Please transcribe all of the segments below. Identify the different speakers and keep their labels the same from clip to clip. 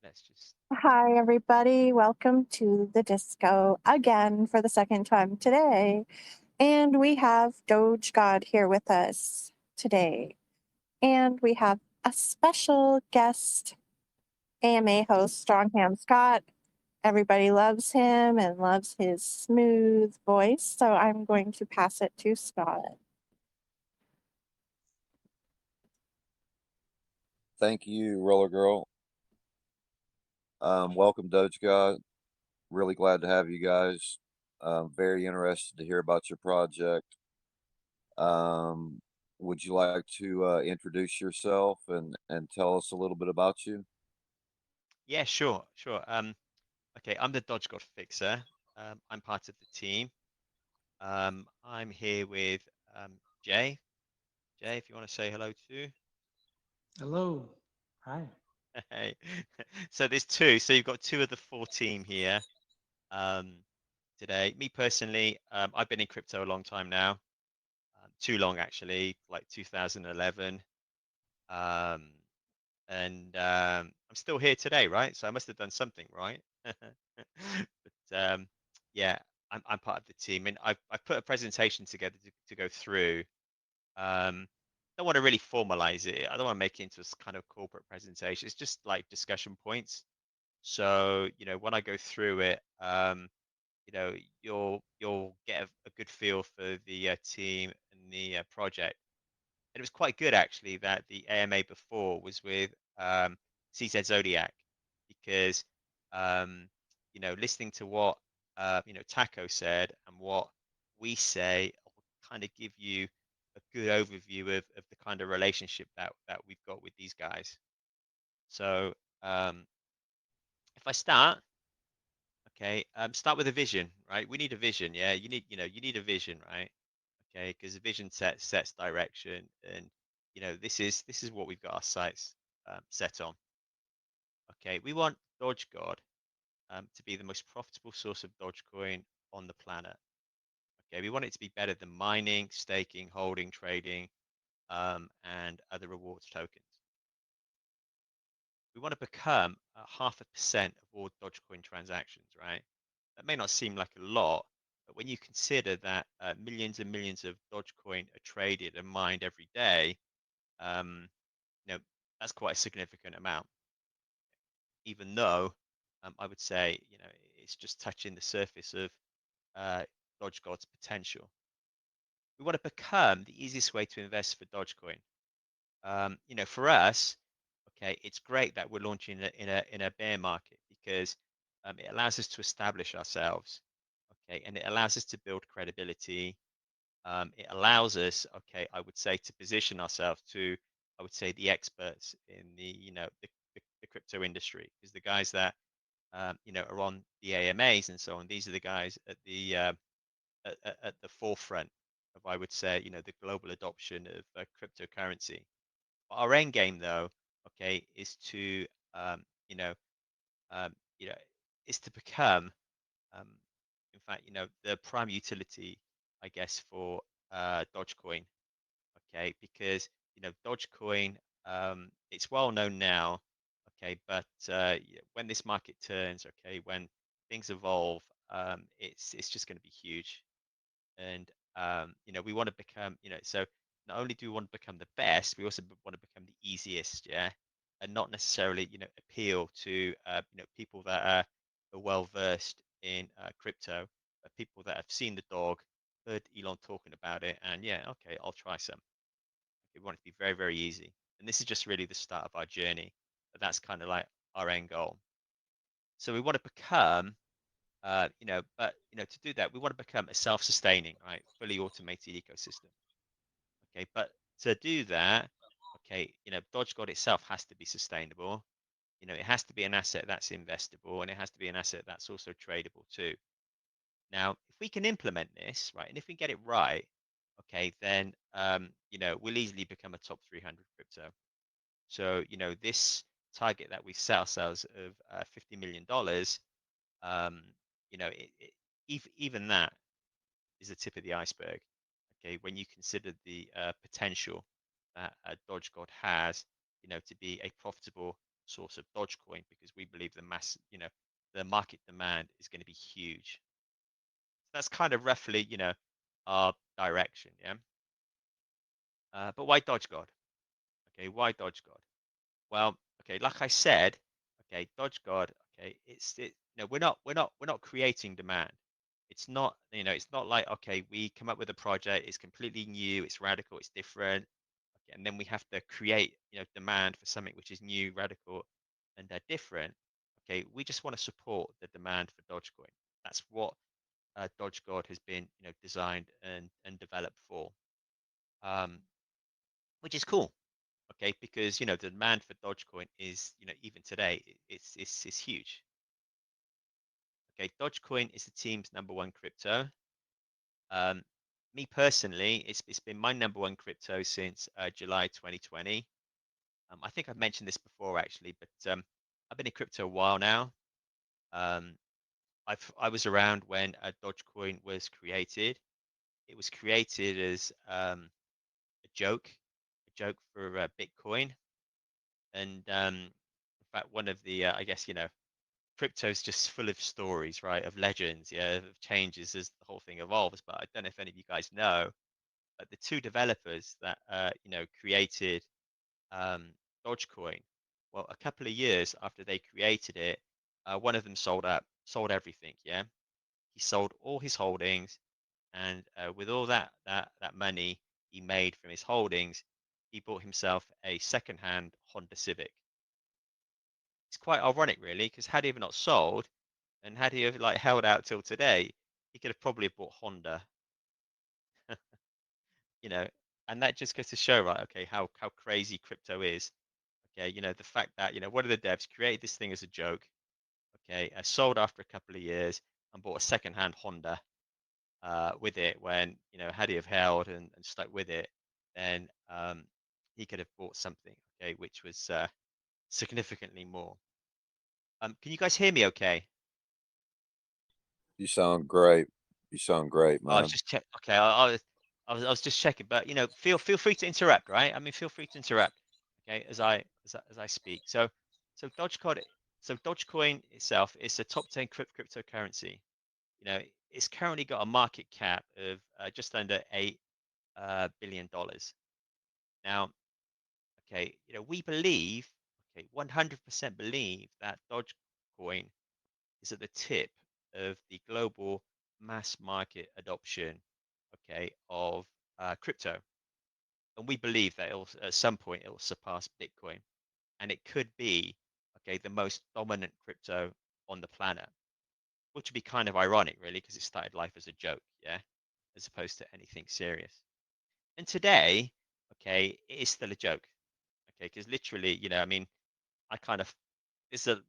Speaker 1: Let's just.
Speaker 2: Hi, everybody. Welcome to the disco again for the second time today. And we have DogeGod here with us today. And we have a special guest AMA host, Strongham Scott. Everybody loves him and loves his smooth voice. So I'm going to pass it to Scott.
Speaker 3: Thank you, Roller Girl. Welcome, DogeGod. Really glad to have you guys. Very interested to hear about your project. Um, would you like to introduce yourself and tell us a little bit about you?
Speaker 1: Yeah, sure. Okay, I'm the DogeGod fixer. I'm part of the team. I'm here with Jay. Jay, if you want to say hello too.
Speaker 4: Hello. Hi.
Speaker 1: Hey. So there's two. So you've got two of the four team here um, today. Me personally, I've been in crypto a long time now. Too long actually, like 2011. Um, I'm still here today, right? So I must have done something right. But yeah, I'm part of the team, and I've put a presentation together to go through. Don't want to really formalize it. I don't want to make it into a kind of corporate presentation. It's just like discussion points. So when I go through it, you know, you'll get a good feel for the team and the project. And it was quite good actually that the AMA before was with CZ Zodiac because um, listening to what Taco said and what we say will kind of give you a good overview of the kind of relationship that we've got with these guys. So um, if I start, okay, start with a vision, right? We need a vision, yeah. You need a vision, right? Okay, because the vision sets direction, and this is what we've got our sights set on. Okay, we want DogeGod to be the most profitable source of Dogecoin on the planet. Okay, we want it to be better than mining, staking, holding, trading, and other rewards tokens. We want to become 0.5% of all Dogecoin transactions, right? That may not seem like a lot, but when you consider that millions and millions of Dogecoin are traded and mined every day, um, you know, that's quite a significant amount. Even though I would say, it's just touching the surface of uh, DogeGod's potential. We want to become the easiest way to invest for Dogecoin. For us, okay, it's great that we're launching in a bear market because it allows us to establish ourselves, okay, and it allows us to build credibility. It allows us, okay, I would say, to position ourselves to, I would say, the experts in the crypto industry, because the guys that are on the AMAs and so on. These are the guys at the forefront of, I would say, the global adoption of cryptocurrency. But our end game, though, okay, is to um, you know um, you know is to become, um, in fact, the prime utility, I guess, for Dogecoin. Okay, because Dogecoin, it's well known now. Okay, but when this market turns, okay, when things evolve, it's just going to be huge. And we want to become, so not only do we want to become the best, we also want to become the easiest, yeah, and not necessarily appeal to people that are well versed in crypto, people that have seen the dog, heard Elon talking about it, and yeah, okay, I'll try some. We want it to be very, very easy. And this is just really the start of our journey. But that's kind of like our end goal. So we want to become, to do that, we want to become a self-sustaining, right, fully automated ecosystem. Okay, but to do that, okay, DogeGod itself has to be sustainable. It has to be an asset that's investable, and it has to be an asset that's also tradable too. Now, if we can implement this, right, and if we get it right, okay, then we'll easily become a top 300 crypto. So, this target that we set ourselves of $50 million, um, even that is the tip of the iceberg. Okay, when you consider the potential that DogeGod has, to be a profitable source of Dogecoin because we believe the market demand is going to be huge. That's kind of roughly, our direction, yeah. But why DogeGod? Okay, why DogeGod? Well, okay, like I said, okay, DogeGod, okay, we're not creating demand. It's not, it's not like, okay, we come up with a project, it's completely new, it's radical, it's different, okay, and then we have to create, demand for something which is new, radical, and they're different. Okay, we just want to support the demand for Dogecoin. That's what DogeGod has been, designed and developed for, um, which is cool. Okay, because the demand for Dogecoin is, even today, it's huge. Okay, Dogecoin is the team's #1 crypto. Me personally, it's been my #1 crypto since July 2020. I think I've mentioned this before actually, but I've been in crypto a while now. Um, I was around when Dogecoin was created. It was created as a joke for Bitcoin, and in fact, one of the I guess crypto's just full of stories, right, of legends, yeah, of changes as the whole thing evolves. But I don't know if any of you guys know, but the two developers that created um, Dogecoin, well, a couple of years after they created it, one of them sold everything. Yeah, he sold all his holdings, and with all that money he made from his holdings, he bought himself a second-hand Honda Civic. It's quite ironic, really, because had he ever not sold, and had he have like held out till today, he could have probably bought Honda, you know. And that just goes to show, right? Okay, how crazy crypto is. Okay, the fact that one of the devs created this thing as a joke. Okay, sold after a couple of years and bought a second-hand Honda with it. When had he have held and stuck with it, then he could have bought something. Okay, which was significantly more. Can you guys hear me? Okay.
Speaker 3: You sound great. You sound great,
Speaker 1: I was
Speaker 3: man.
Speaker 1: just check. Okay, I was just checking, but feel free to interrupt, right? I mean, feel free to interrupt. Okay, as I speak. So Dogecoin itself is a top 10 cryptocurrency. It's currently got a market cap of just under $8 billion. Now, okay, we believe, okay, 100% believe that Dogecoin is at the tip of the global mass market adoption, okay, of crypto. And we believe that at some point it will surpass Bitcoin, and it could be, okay, the most dominant crypto on the planet, which would be kind of ironic, really, because it started life as a joke, yeah, as opposed to anything serious. And today, okay, it is still a joke, okay, because literally, I mean, I kind of it's a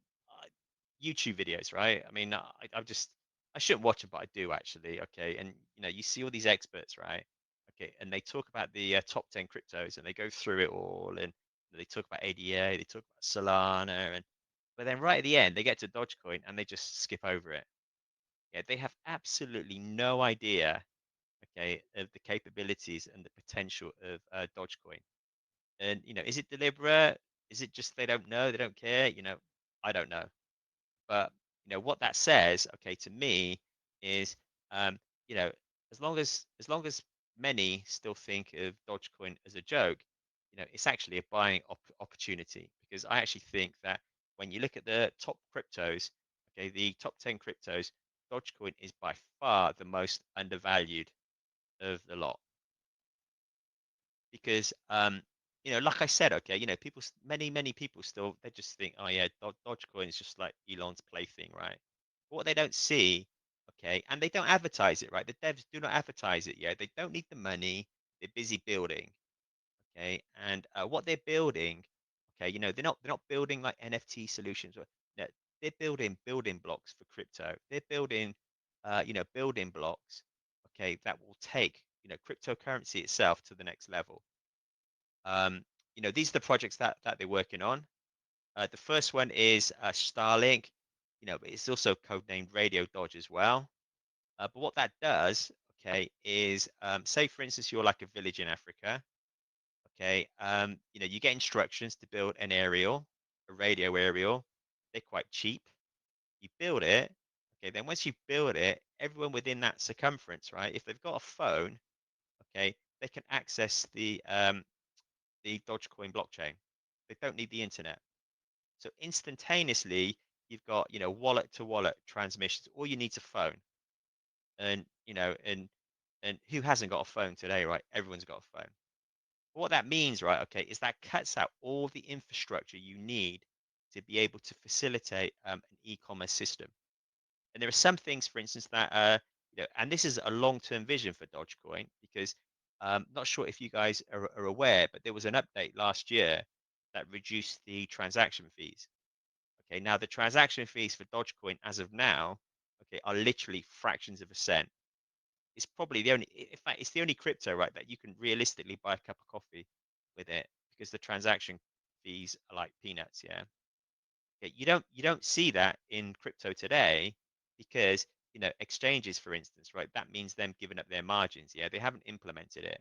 Speaker 1: YouTube videos, right? I mean, I shouldn't watch them, but I do actually. Okay, and you see all these experts, right? Okay, and they talk about the top 10 cryptos, and they go through it all, and they talk about ADA, they talk about Solana, and but then right at the end, they get to Dogecoin, and they just skip over it. Yeah, they have absolutely no idea, okay, of the capabilities and the potential of Dogecoin. And is it deliberate? Is it just they don't know, they don't care? I don't know. But what that says, okay, to me is, um, you know, as long as many still think of Dogecoin as a joke, it's actually a buying opportunity, because I actually think that when you look at the top cryptos, okay, the top 10 cryptos, Dogecoin is by far the most undervalued of the lot, because like I said, okay, many people still, they just think, oh yeah, Dogecoin is just like Elon's plaything, right? But what they don't see, okay, and they don't advertise it, right? The devs do not advertise it yet. They don't need the money. They're busy building, okay, and what they're building, okay, they're not building like NFT solutions. No, they're building building blocks for crypto. They're building, building blocks, okay, that will take cryptocurrency itself to the next level. These are the projects that they're working on. The first one is Starlink, but it's also codenamed Radio Dodge as well. But what that does, okay, is say for instance you're like a village in Africa, okay, you get instructions to build an aerial, a radio aerial. They're quite cheap. You build it. Okay, then once you build it, everyone within that circumference, right? If they've got a phone, okay, they can access the Dogecoin blockchain. They don't need the internet. So instantaneously, you've got, wallet to wallet transmissions. All you need is a phone. And, and who hasn't got a phone today, right? Everyone's got a phone. What that means, right, okay, is that cuts out all the infrastructure you need to be able to facilitate an e-commerce system. And there are some things, for instance, that and this is a long-term vision for Dogecoin, because not sure if you guys are aware, but there was an update last year that reduced the transaction fees. Okay, now the transaction fees for Dogecoin as of now, okay, are literally fractions of a cent. It's probably the only, in fact, it's the only crypto, right, that you can realistically buy a cup of coffee with it, because the transaction fees are like peanuts. Yeah. Okay, you don't see that in crypto today, because exchanges, for instance, right, that means them giving up their margins. Yeah, they haven't implemented it.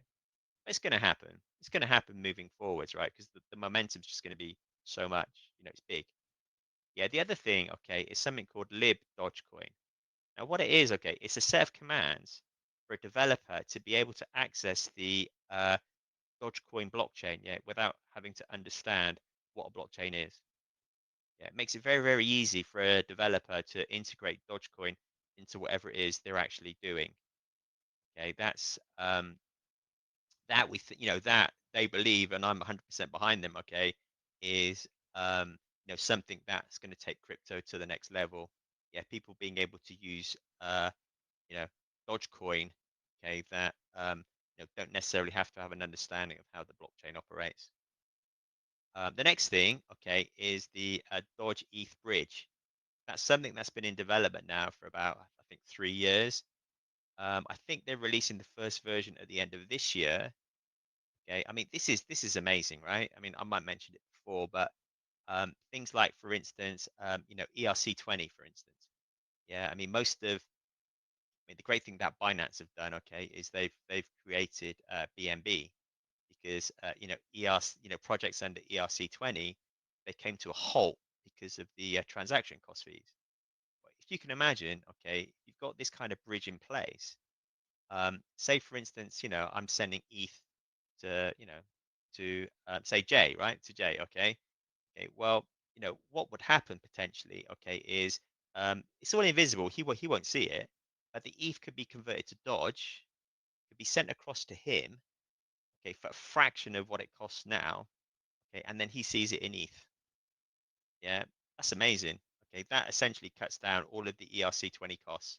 Speaker 1: It's going to happen. It's going to happen moving forwards, right? Because the momentum's just going to be so much. It's big. Yeah. The other thing, okay, is something called lib Dogecoin. Now, what it is, okay, it's a set of commands for a developer to be able to access the Dogecoin blockchain, yeah, without having to understand what a blockchain is. Yeah, it makes it very, very easy for a developer to integrate Dogecoin into whatever it is they're actually doing. Okay, that's that that they believe, and I'm 100% behind them. Okay, is something that's going to take crypto to the next level. Yeah, people being able to use you know Dogecoin, okay, that don't necessarily have to have an understanding of how the blockchain operates. The next thing, okay, is the Doge ETH bridge. That's something that's been in development now for about, I think, 3 years. I think they're releasing the first version at the end of this year. Okay, I mean, this is amazing, right? I mean, I might mention it before, but things like, for instance, ERC20, for instance. Yeah, I mean, the great thing that Binance have done, okay, is they've created BNB, because ERC, projects under ERC20, they came to a halt because of the transaction cost fees. If you can imagine, okay, you've got this kind of bridge in place. Say, for instance, I'm sending ETH to, to say Jay, right? To Jay, okay. Okay. Well, what would happen potentially, okay, is it's all invisible. He won't see it, but the ETH could be converted to Doge, could be sent across to him, okay, for a fraction of what it costs now, okay, and then he sees it in ETH. Yeah, that's amazing. Okay, that essentially cuts down all of the ERC20 costs.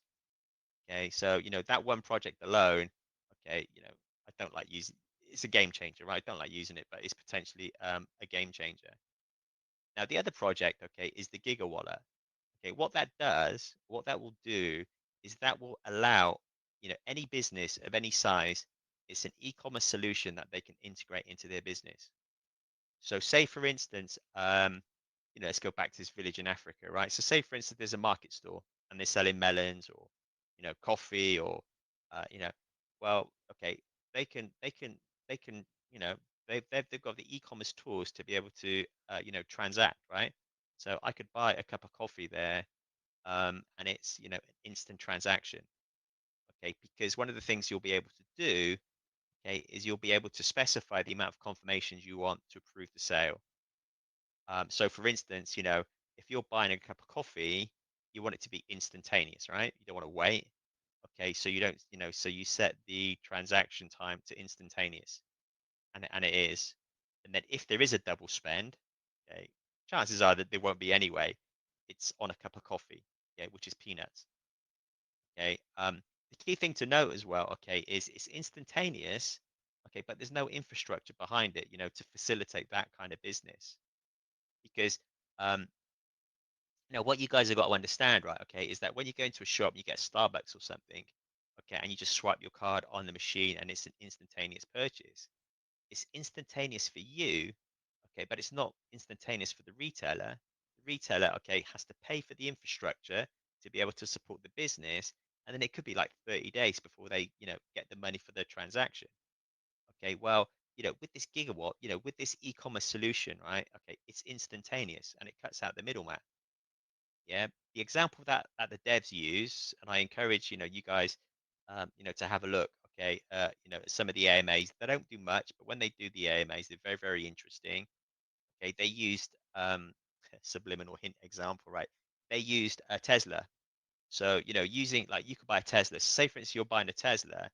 Speaker 1: Okay, so that one project alone, okay, I don't like using. It's a game changer, right? I don't like using it, but it's potentially a game changer. Now the other project, okay, is the Giga Wallet. Okay, what that does, what that will do, is that will allow any business of any size. It's an e-commerce solution that they can integrate into their business. So say, for instance, let's go back to this village in Africa, right? So say, for instance, there's a market store and they're selling melons, or coffee, or uh, you know well, okay, they can they've got the e-commerce tools to be able to transact, right? So I could buy a cup of coffee there, and it's an instant transaction. Okay, because one of the things you'll be able to do, okay, is you'll be able to specify the amount of confirmations you want to approve the sale. So for instance, if you're buying a cup of coffee, you want it to be instantaneous, right? You don't want to wait. Okay, so you don't, so you set the transaction time to instantaneous, and it is. And then if there is a double spend, okay, chances are that there won't be anyway. It's on a cup of coffee, okay, which is peanuts. Okay. The key thing to note as well, okay, is it's instantaneous, okay, but there's no infrastructure behind it, to facilitate that kind of business. Because what you guys have got to understand, right, okay, is that when you go into a shop, you get Starbucks or something, okay, and you just swipe your card on the machine and it's an instantaneous purchase. It's instantaneous for you, okay, but it's not instantaneous for the retailer. The retailer, okay, has to pay for the infrastructure to be able to support the business, and then it could be like 30 days before they, get the money for the transaction. Okay, well, with this gigawatt, with this e-commerce solution, right? Okay, it's instantaneous and it cuts out the middleman. Yeah, the example that the devs use, and I encourage you guys, to have a look. Okay, some of the AMAs, they don't do much, but when they do the AMAs, they're very, very interesting. Okay, they used subliminal hint example, right? They used a Tesla. So, using like you could buy a Tesla. Say, for instance, you're buying a Tesla.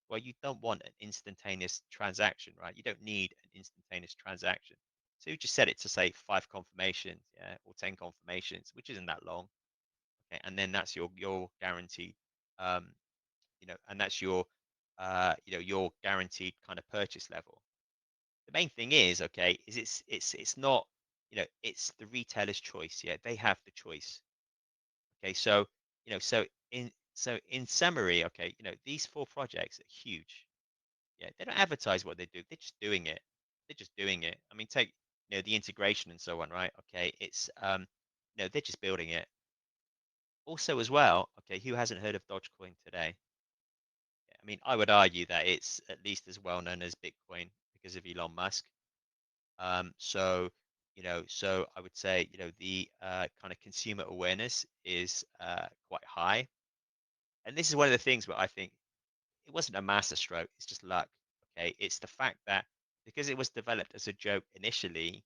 Speaker 1: Well, you don't want an instantaneous transaction, right? You don't need an instantaneous transaction. So you just set it to say 5 confirmations, yeah, or 10 confirmations, which isn't that long. Okay, and then that's your guaranteed, um, and that's your guaranteed kind of purchase level. The main thing is, okay, is it's not, it's the retailer's choice. Yeah, they have the choice. Okay, so in summary, okay, these 4 projects are huge. Yeah, they don't advertise what they do. They're just doing it. They're just doing it. I mean, take the integration and so on, right? Okay, it's they're just building it. Also, as well, okay, who hasn't heard of Dogecoin today? Yeah, I mean, I would argue that it's at least as well known as Bitcoin because of Elon Musk. So I would say, the kind of consumer awareness is quite high. And this is one of the things where I think it wasn't a masterstroke, it's just luck. Okay. It's the fact that because it was developed as a joke initially,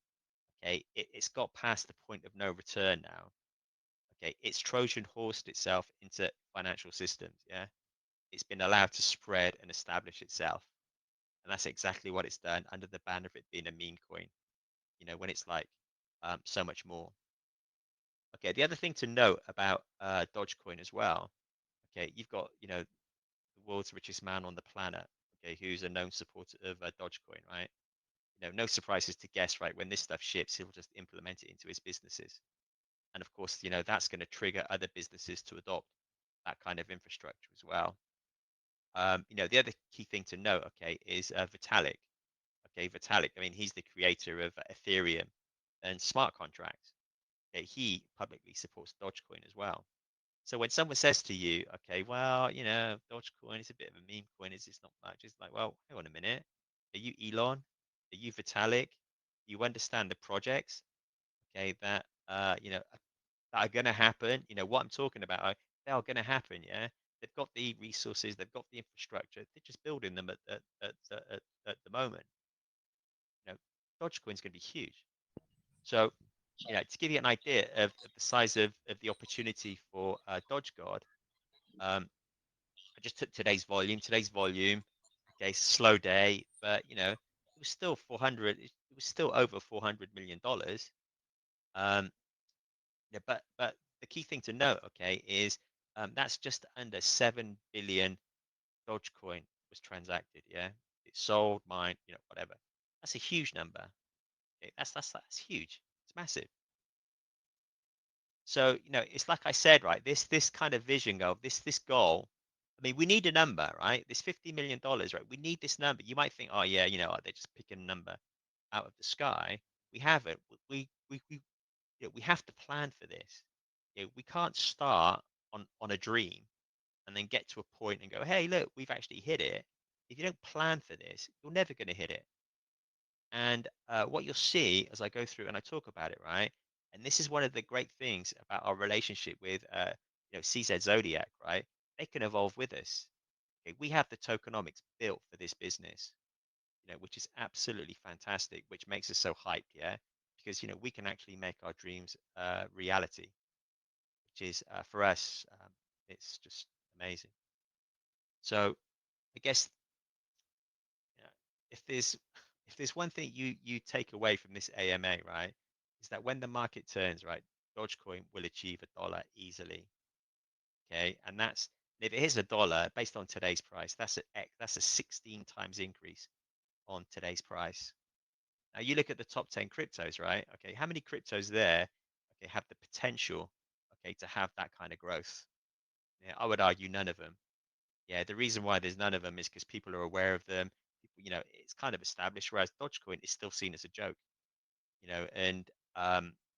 Speaker 1: okay, it's got past the point of no return now. Okay. It's Trojan horsed itself into financial systems. Yeah. It's been allowed to spread and establish itself. And that's exactly what it's done under the banner of it being a meme coin, when it's like so much more. Okay, the other thing to note about Dogecoin as well, okay, you've got, the world's richest man on the planet, okay, who's a known supporter of Dogecoin, right? No surprises to guess, right? When this stuff ships, he'll just implement it into his businesses. And of course, that's going to trigger other businesses to adopt that kind of infrastructure as well. The other key thing to note, okay, is Vitalik. Okay, Vitalik, I mean, he's the creator of Ethereum and smart contracts. Okay, he publicly supports Dogecoin as well. So when someone says to you, okay, well, Dogecoin is a bit of a meme coin, it's not much. It's like, well, hang on a minute. Are you Elon? Are you Vitalik? You understand the projects, okay, that are gonna happen. What I'm talking about, they are gonna happen, yeah. They've got the resources, they've got the infrastructure, they're just building them at the moment. Dogecoin's gonna be huge. So, to give you an idea of the size of the opportunity for DogeGod, I just took today's volume. Today's volume, okay, slow day, but it was still 400. It was still over $400 million. Um, but the key thing to note, okay, is that's just under 7 billion Dogecoin was transacted. Yeah, it sold, mined, whatever. That's a huge number. Okay, that's huge. It's massive. So, it's like I said, right? This kind of vision of this goal. I mean, we need a number, right? This $50 million, right? We need this number. You might think, oh yeah, they're just picking a number out of the sky. We have it. We have to plan for this. We can't start on a dream and then get to a point and go, hey, look, we've actually hit it. If you don't plan for this, you're never going to hit it. And what you'll see as I go through and I talk about it, right? And this is one of the great things about our relationship with, CZ Zodiac, right? They can evolve with us. Okay, we have the tokenomics built for this business, which is absolutely fantastic, which makes us so hyped, yeah, because we can actually make our dreams reality, which is for us, it's just amazing. So I guess you know, if there's one thing you take away from this AMA, right, is that when the market turns, right, Dogecoin will achieve $1 easily. Okay, and that's if it hits $1 based on today's price, that's a 16 times increase on today's price. Now you look at the top 10 cryptos, right? Okay, how many cryptos there, okay, have the potential, okay, to have that kind of growth? Yeah, I would argue none of them. Yeah, the reason why there's none of them is because people are aware of them. It's kind of established, whereas Dogecoin is still seen as a joke. And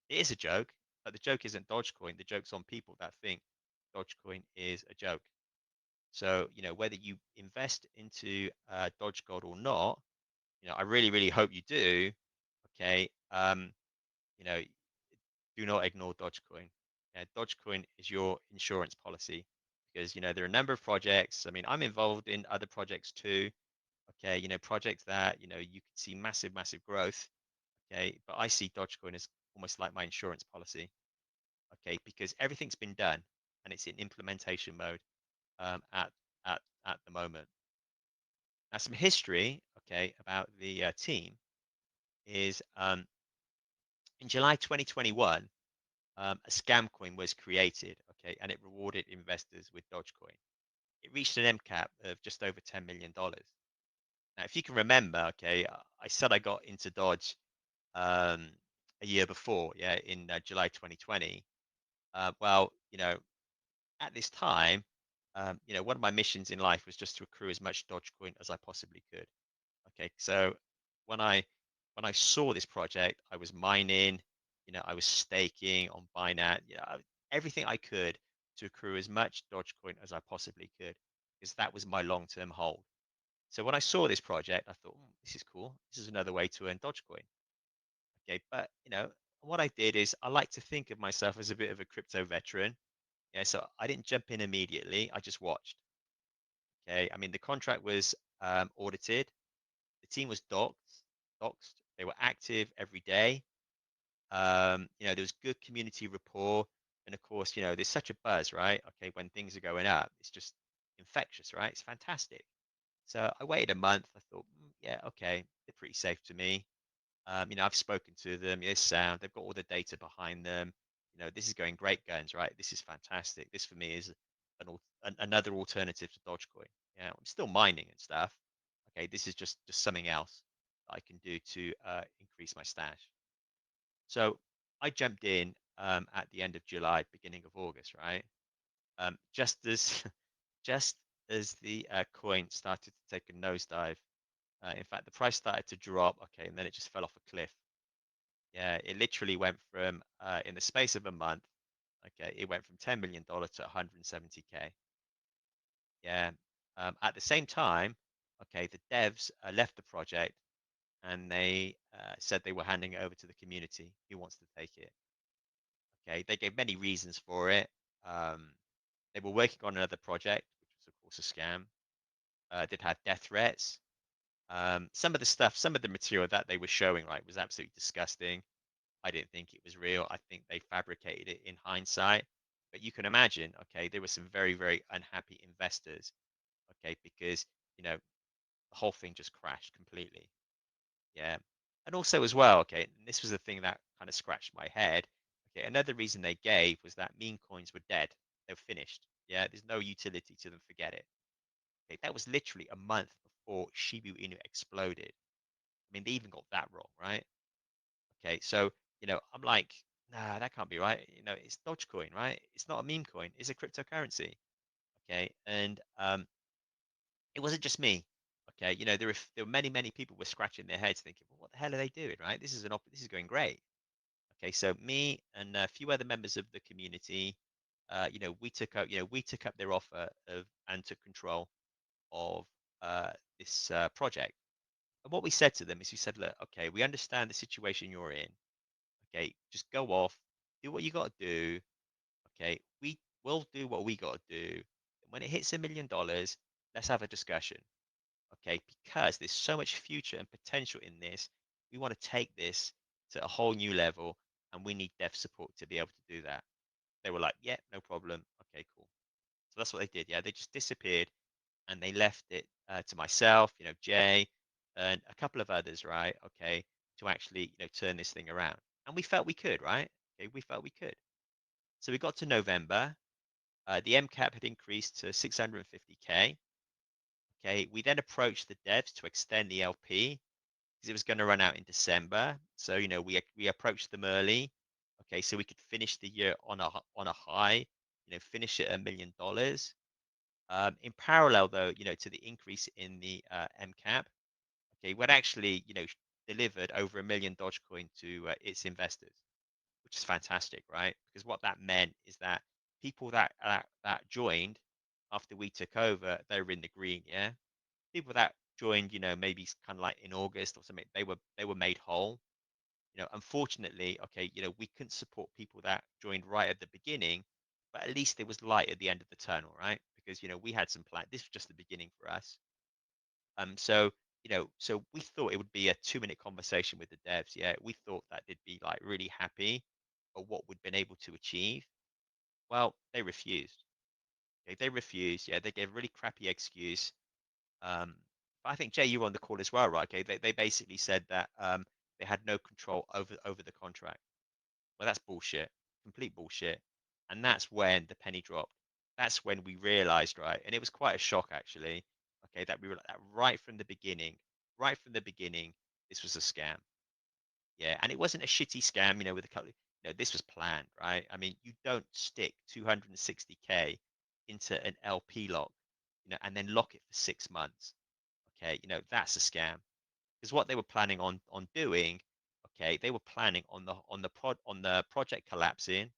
Speaker 1: it is a joke, but the joke isn't Dogecoin. The joke's on people that think Dogecoin is a joke. So, whether you invest into DogeGod or not, I really, really hope you do. Okay. You know, do not ignore Dogecoin. Yeah, Dogecoin is your insurance policy because, there are a number of projects. I mean, I'm involved in other projects too. Okay. Projects that, you can see massive, massive growth. Okay. But I see Dogecoin as almost like my insurance policy. Okay. Because everything's been done and it's in implementation mode at, at the moment. Now, some history, okay, about the team is in July 2021, a scam coin was created, okay, and it rewarded investors with Dogecoin. It reached an MCAP of just over $10 million. Now, if you can remember, okay, I said I got into Dodge um, a year before, yeah, in July 2020. Well, at this time, one of my missions in life was just to accrue as much Dogecoin as I possibly could. Okay, so when I when I saw this project, I was mining, I was staking on Binance, everything I could to accrue as much Dogecoin as I possibly could, because that was my long-term hold. So when I saw this project, I thought, this is cool. This is another way to earn Dogecoin. Okay, but what I did is I like to think of myself as a bit of a crypto veteran. Yeah, so I didn't jump in immediately. I just watched. Okay, I mean the contract was audited. The team was doxed. They were active every day. There was good community rapport. And of course, there's such a buzz, right? Okay, when things are going up, it's just infectious, right? It's fantastic. So I waited a month. I thought, yeah, okay, they're pretty safe to me. I've spoken to them. Yes, sound. They've got all the data behind them. This is going great guns, right? This is fantastic. This for me is another alternative to Dogecoin. Yeah, I'm still mining and stuff. Okay, this is just something else that I can do to increase my stash. So I jumped in at the end of July, beginning of August, right? Just as just as the coin started to take a nosedive. In fact, the price started to drop. Okay, and then it just fell off a cliff. Yeah, it literally went from in the space of a month. Okay, it went from $10 million to 170K. Yeah. At the same time, okay, the devs left the project and they said they were handing it over to the community who wants to take it. Okay, they gave many reasons for it. They were working on another project, which was of course a scam. They'd had death threats. Some of the stuff, some of the material that they were showing, right, was absolutely disgusting. I didn't think it was real. I think they fabricated it in hindsight. But you can imagine, okay, there were some very, very unhappy investors, okay, because the whole thing just crashed completely. Yeah. And also as well, okay, and this was the thing that kind of scratched my head. Okay, another reason they gave was that meme coins were dead. They were finished. Yeah, there's no utility to them. Forget it. Okay, that was literally a month before Shiba Inu exploded. I mean, they even got that wrong, right? Okay, so I'm like, nah, that can't be right. It's Dogecoin, right? It's not a meme coin. It's a cryptocurrency. Okay, and it wasn't just me. Okay, there were many, many people were scratching their heads thinking, well, what the hell are they doing, right? This is going great. Okay, so me and a few other members of the community, we took up their offer of and took control of this project. And what we said to them is we said, look, okay, we understand the situation you're in. Okay, just go off, do what you got to do. Okay, we will do what we got to do. When it hits $1 million, let's have a discussion. Okay, because there's so much future and potential in this. We want to take this to a whole new level, and we need dev support to be able to do that. They were like, yeah, no problem. Okay, cool. So that's what they did. Yeah, they just disappeared and they left it to myself, Jay, and a couple of others, right? Okay, to actually, turn this thing around. And we felt we could, right? Okay, we felt we could. So we got to November. The MCAP had increased to 650K. Okay, we then approached the devs to extend the LP because it was going to run out in December. So we approached them early. Okay, so we could finish the year on a high. Finish it $1 million. In parallel, though, to the increase in the MCAP, okay, we'd actually delivered over 1 million Dogecoin to its investors, which is fantastic, right? Because what that meant is that people that joined after we took over, they were in the green, yeah. People that joined, maybe kind of like in August or something, they were made whole. Unfortunately, okay, we couldn't support people that joined right at the beginning, but at least there was light at the end of the tunnel, right? Because we had some plan. This was just the beginning for us. So so we thought it would be a 2-minute conversation with the devs. Yeah, we thought that they'd be like really happy at what we'd been able to achieve. Well, they refused. Okay, they refused. Yeah, they gave a really crappy excuse. But I think Jay, you were on the call as well, right? Okay, they basically said that they had no control over the contract. Well, that's bullshit, complete bullshit. And that's when the penny dropped. That's when we realized, right? And it was quite a shock, actually. Okay, that we were like that right from the beginning, this was a scam. Yeah, and it wasn't a shitty scam, with a couple. This was planned, right? I mean, you don't stick 260K into an LP lock, and then lock it for 6 months. Okay, that's a scam. Because what they were planning on doing, okay, they were planning on the project collapsing.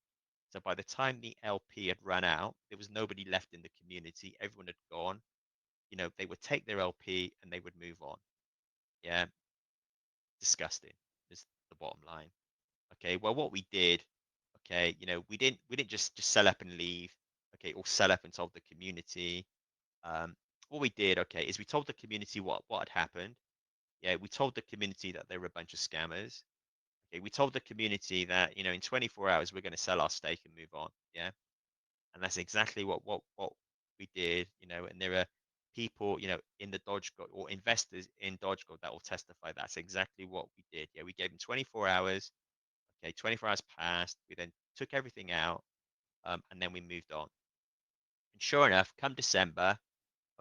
Speaker 1: So by the time the LP had run out, there was nobody left in the community. Everyone had gone. They would take their LP and they would move on. Yeah, disgusting is the bottom line. Okay, well, what we did, okay, we didn't just sell up and leave. Okay, or sell up and told the community. What we did, okay, is we told the community what had happened. Yeah, we told the community that they were a bunch of scammers. Okay, we told the community that in 24 hours we're going to sell our stake and move on. Yeah, and that's exactly what we did. And there are people in the DogeGod or investors in DogeGod that will testify that's exactly what we did. Yeah, we gave them 24 hours. Okay, 24 hours passed. We then took everything out, and then we moved on. And sure enough, come December,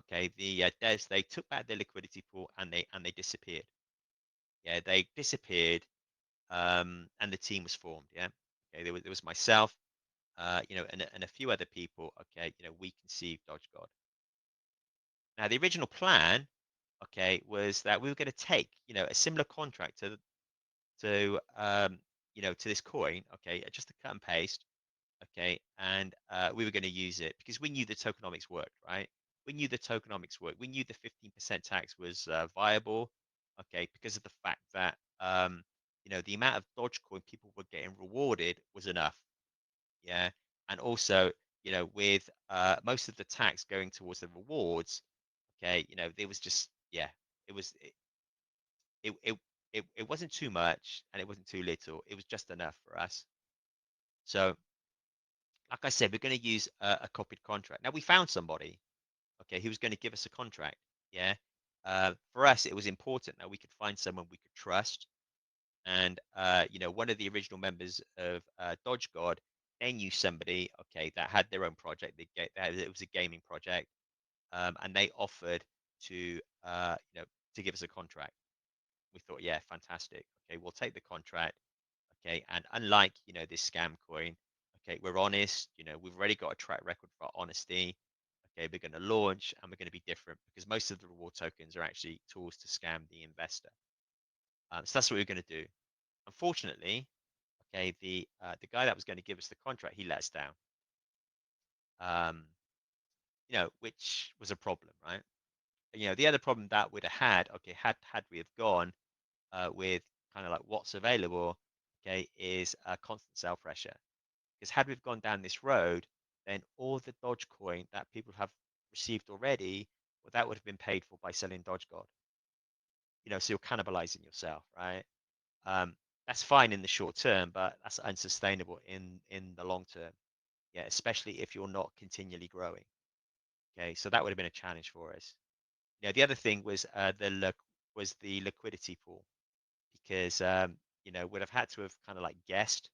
Speaker 1: okay, the devs they took back their liquidity pool and they disappeared. Yeah, they disappeared, and the team was formed. Yeah, okay, there was myself, and a few other people. Okay, we conceived DogeGod. Now the original plan, okay, was that we were going to take a similar contract to this coin. Okay, just a cut and paste. Okay, and we were going to use it because we knew the tokenomics worked, right? We knew the tokenomics worked. We knew the 15% tax was viable, okay, because of the fact that the amount of Dogecoin people were getting rewarded was enough, yeah, and also with most of the tax going towards the rewards, okay, there was just it was it it, it wasn't too much and it wasn't too little. It was just enough for us. So like I said, we're going to use a copied contract. Now we found somebody, okay, who was going to give us a contract. Yeah. For us, it was important that we could find someone we could trust. And one of the original members of DogeGod, they knew somebody, okay, that had their own project. It was a gaming project, and they offered to, to give us a contract. We thought, yeah, fantastic. Okay, we'll take the contract. Okay, and unlike this scam coin, okay, we're honest. We've already got a track record for our honesty. Okay, we're going to launch and we're going to be different because most of the reward tokens are actually tools to scam the investor. So that's what we're going to do. Unfortunately, okay, the guy that was going to give us the contract, he let us down. Which was a problem, right? The other problem that we'd have had, okay, had we have gone with kind of like what's available, okay, is a constant sell pressure. Because had we've gone down this road, then all the Dogecoin that people have received already, well, that would have been paid for by selling DogeGod. So you're cannibalizing yourself, right? Um, that's fine in the short term, but that's unsustainable in the long term. Yeah, especially if you're not continually growing. Okay, so that would have been a challenge for us. The other thing was the liquidity pool because would have had to have kind of like guessed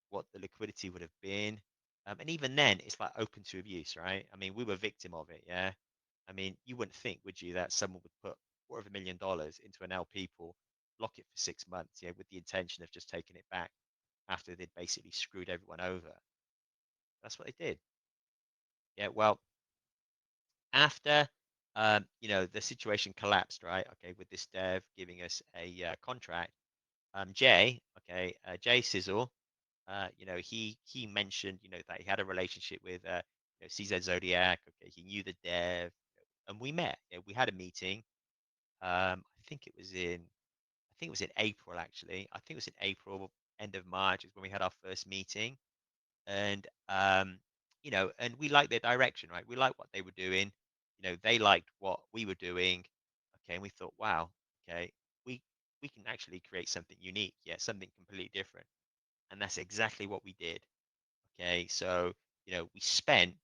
Speaker 1: what the liquidity would have been. And even then, it's like open to abuse, right? I mean, we were victim of it, yeah. I mean, you wouldn't think, would you, that someone would put $250,000 into an LP pool, lock it for 6 months, yeah, with the intention of just taking it back after they'd basically screwed everyone over. That's what they did. Yeah, well, after the situation collapsed, right? Okay, with this dev giving us a contract, Jay Sizzle, he mentioned, that he had a relationship with CZ Zodiac. Okay, he knew the dev, and we met. We had a meeting, I think it was in April actually. I think it was in April, end of March is when we had our first meeting, and and we liked their direction, right? We liked what they were doing. They liked what we were doing. Okay, and we thought, wow, okay, we we can actually create something unique, yeah, something completely different, and that's exactly what we did. Okay, so we spent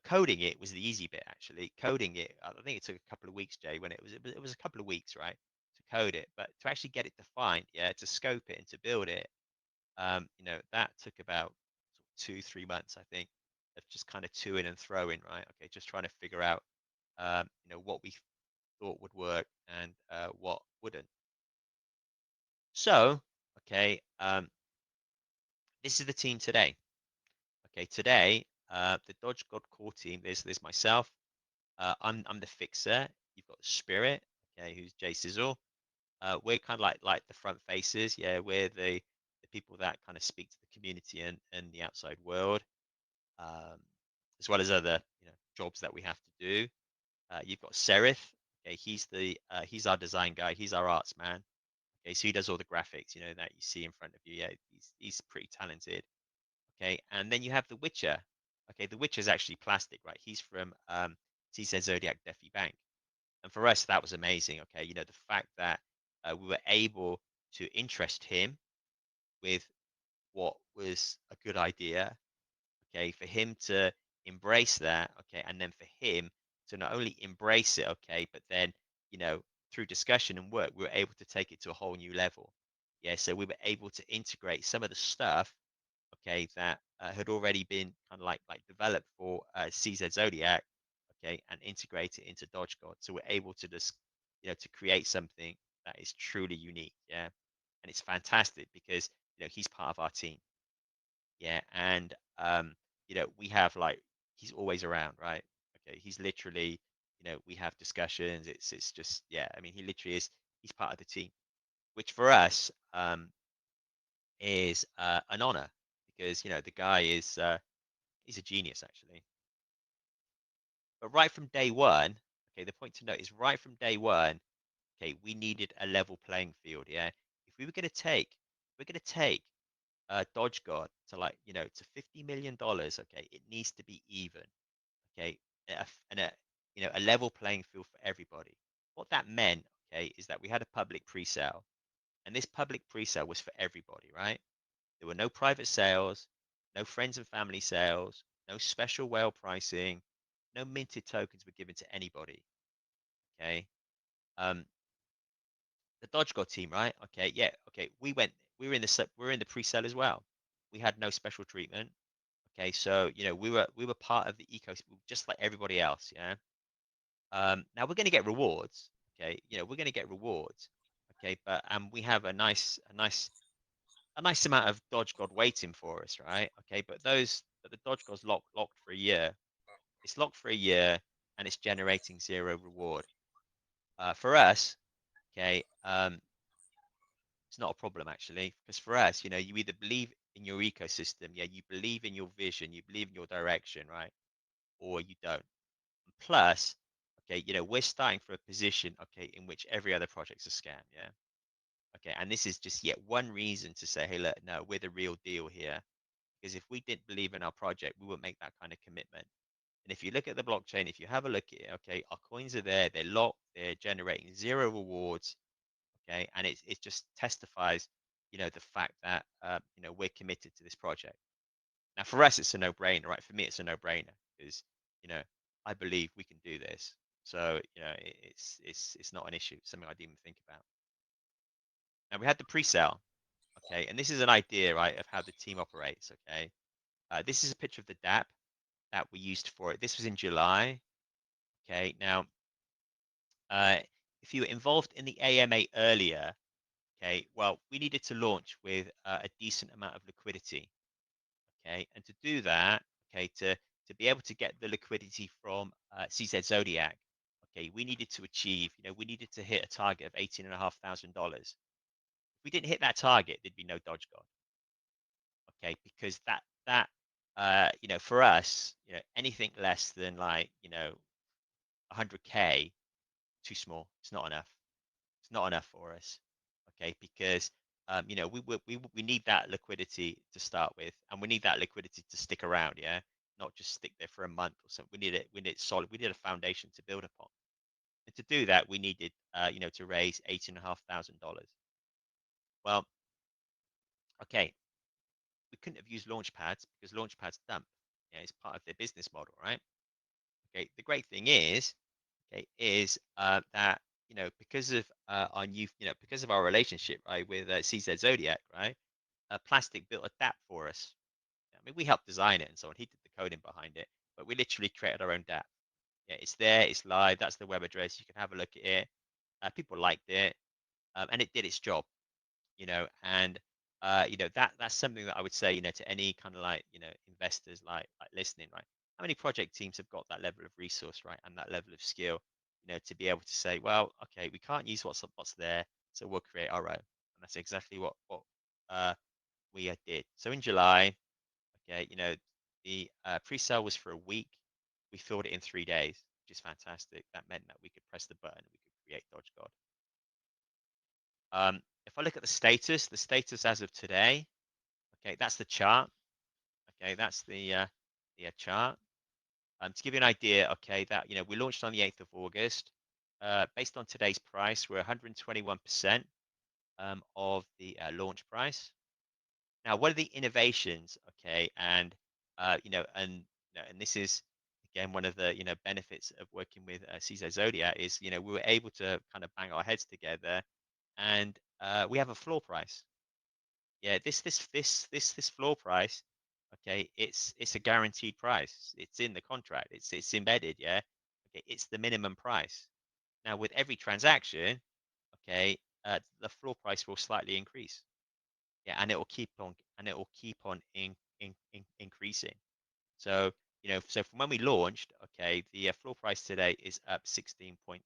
Speaker 1: coding it was the easy bit actually. Coding it, I think it took a couple of weeks, Jay, when it was a couple of weeks, right, to code it, but to actually get it defined, yeah, to scope it and to build it, that took about 2-3 months, I think, of just kind of to-ing and throwing, right? Okay, just trying to figure out, what we thought would work and what wouldn't. So, okay, this is the team today. Okay, today, the DogeGod core team. There's myself. I'm the fixer. You've got Spirit. Okay, who's Jay Sizzle. We're kind of like the front faces. Yeah, we're the people that kind of speak to the community and the outside world, um, as well as other jobs that we have to do. You've got Serif. Okay, he's our design guy. He's our arts man. Okay, so he does all the graphics, that you see in front of you. Yeah, he's pretty talented. Okay, and then you have the Witcher. Okay, the Witcher is actually plastic, right? He's from CZ Zodiac Defi Bank, and for us that was amazing. Okay, the fact that we were able to interest him with what was a good idea. Okay, for him to embrace that. Okay, and then for him to not only embrace it. Okay, but then you know through discussion and work, we were able to take it to a whole new level. Yeah, so we were able to integrate some of the stuff, okay, that had already been kind of like developed for CZ Zodiac, okay, and integrate it into DogeGod. So we're able to just, to create something that is truly unique, yeah, and it's fantastic because he's part of our team, yeah, and we have like he's always around, right? Okay, he's literally, we have discussions. It's just yeah, I mean he literally is. He's part of the team, which for us is an honor because the guy is he's a genius actually. But right from day one, okay, the point to note is right from day one, okay, we needed a level playing field. Yeah, if we were going to take, we're going to take DogeGod to like to $50 million. Okay, it needs to be even. Okay, and a a level playing field for everybody. What that meant, okay, is that we had a public pre-sale, and this public pre-sale was for everybody, right? There were no private sales, no friends and family sales, no special whale pricing, no minted tokens were given to anybody. Okay. Um, the DogeGod team, right? Okay, yeah, okay. We were in the pre-sale as well. We had no special treatment. Okay, so we were part of the ecosystem just like everybody else, yeah. Now we're gonna get rewards, okay, we're gonna get rewards, okay, but we have a nice amount of DogeGod waiting for us, right? Okay, but the DogeGod's locked for a year. It's locked for a year, and it's generating zero reward. For us, okay, it's not a problem actually, because for us, you either believe in your ecosystem, yeah, you believe in your vision, you believe in your direction, right, or you don't. And plus, okay, we're starting from a position, okay, in which every other project's a scam, yeah. Okay, and this is just yet one reason to say, hey, look, no, we're the real deal here. Because if we didn't believe in our project, we wouldn't make that kind of commitment. And if you look at the blockchain, if you have a look at it, okay, our coins are there, they're locked, they're generating zero rewards, okay, and it just testifies, the fact that we're committed to this project. Now, for us, it's a no-brainer, right? For me, it's a no-brainer because you know I believe we can do this. So it's not an issue. It's something I didn't even think about. Now we had the pre-sale, okay, and this is an idea, right, of how the team operates, okay. This is a picture of the Dapp that we used for it. This was in July. Okay, now if you were involved in the AMA earlier, okay, well, we needed to launch with a decent amount of liquidity. Okay, and to do that, okay, to be able to get the liquidity from CZ Zodiac, okay, we needed to achieve, we needed to hit a target of $18,500. If we didn't hit that target, there'd be no DogeGod. Okay, because that for us, anything less than like 100K, too small. It's not enough. It's not enough for us, okay? Because you know, we need that liquidity to start with, and we need that liquidity to stick around, yeah, not just stick there for a month or something. We need it. We need it solid. We need a foundation to build upon. And to do that, we needed, you know, to raise $18,500. Well, okay, we couldn't have used Launchpads because Launchpads dump. Yeah, it's part of their business model, right? Okay. The great thing is, okay, is that you know because of our new, you know, because of our relationship, right, with CZ Zodiac, right, Plastic built a Dapp for us. I mean, we helped design it and so on. He did the coding behind it, but we literally created our own Dapp. Yeah, it's there, it's live. That's the web address. You can have a look at it. People liked it, and it did its job. You know, and you know that's something that I would say, you know, to any kind of like, you know, investors like listening, right? How many project teams have got that level of resource, right, and that level of skill, you know, to be able to say, well, okay, we can't use what's there, so we'll create our own, and that's exactly what uh, we did. So in July, okay, you know, the pre-sale was for a week. We filled it in 3 days, which is fantastic. That meant that we could press the button and we could create DogeGod. If I look at the status as of today, okay, that's the chart. Okay, that's the chart. To give you an idea, okay, that, you know, we launched on the 8th of August. Based on today's price, we're 121% of the launch price. Now, what are the innovations? Okay, and you know, and this is again one of the, you know, benefits of working with CZ Zodiac is, you know, we were able to kind of bang our heads together, and we have a floor price. Yeah, this floor price, okay, it's a guaranteed price. It's in the contract. It's embedded, yeah. Okay, it's the minimum price. Now with every transaction, okay, the floor price will slightly increase. Yeah, and it will keep on increasing. So, you know, so from when we launched, okay, the floor price today is up 16.3%.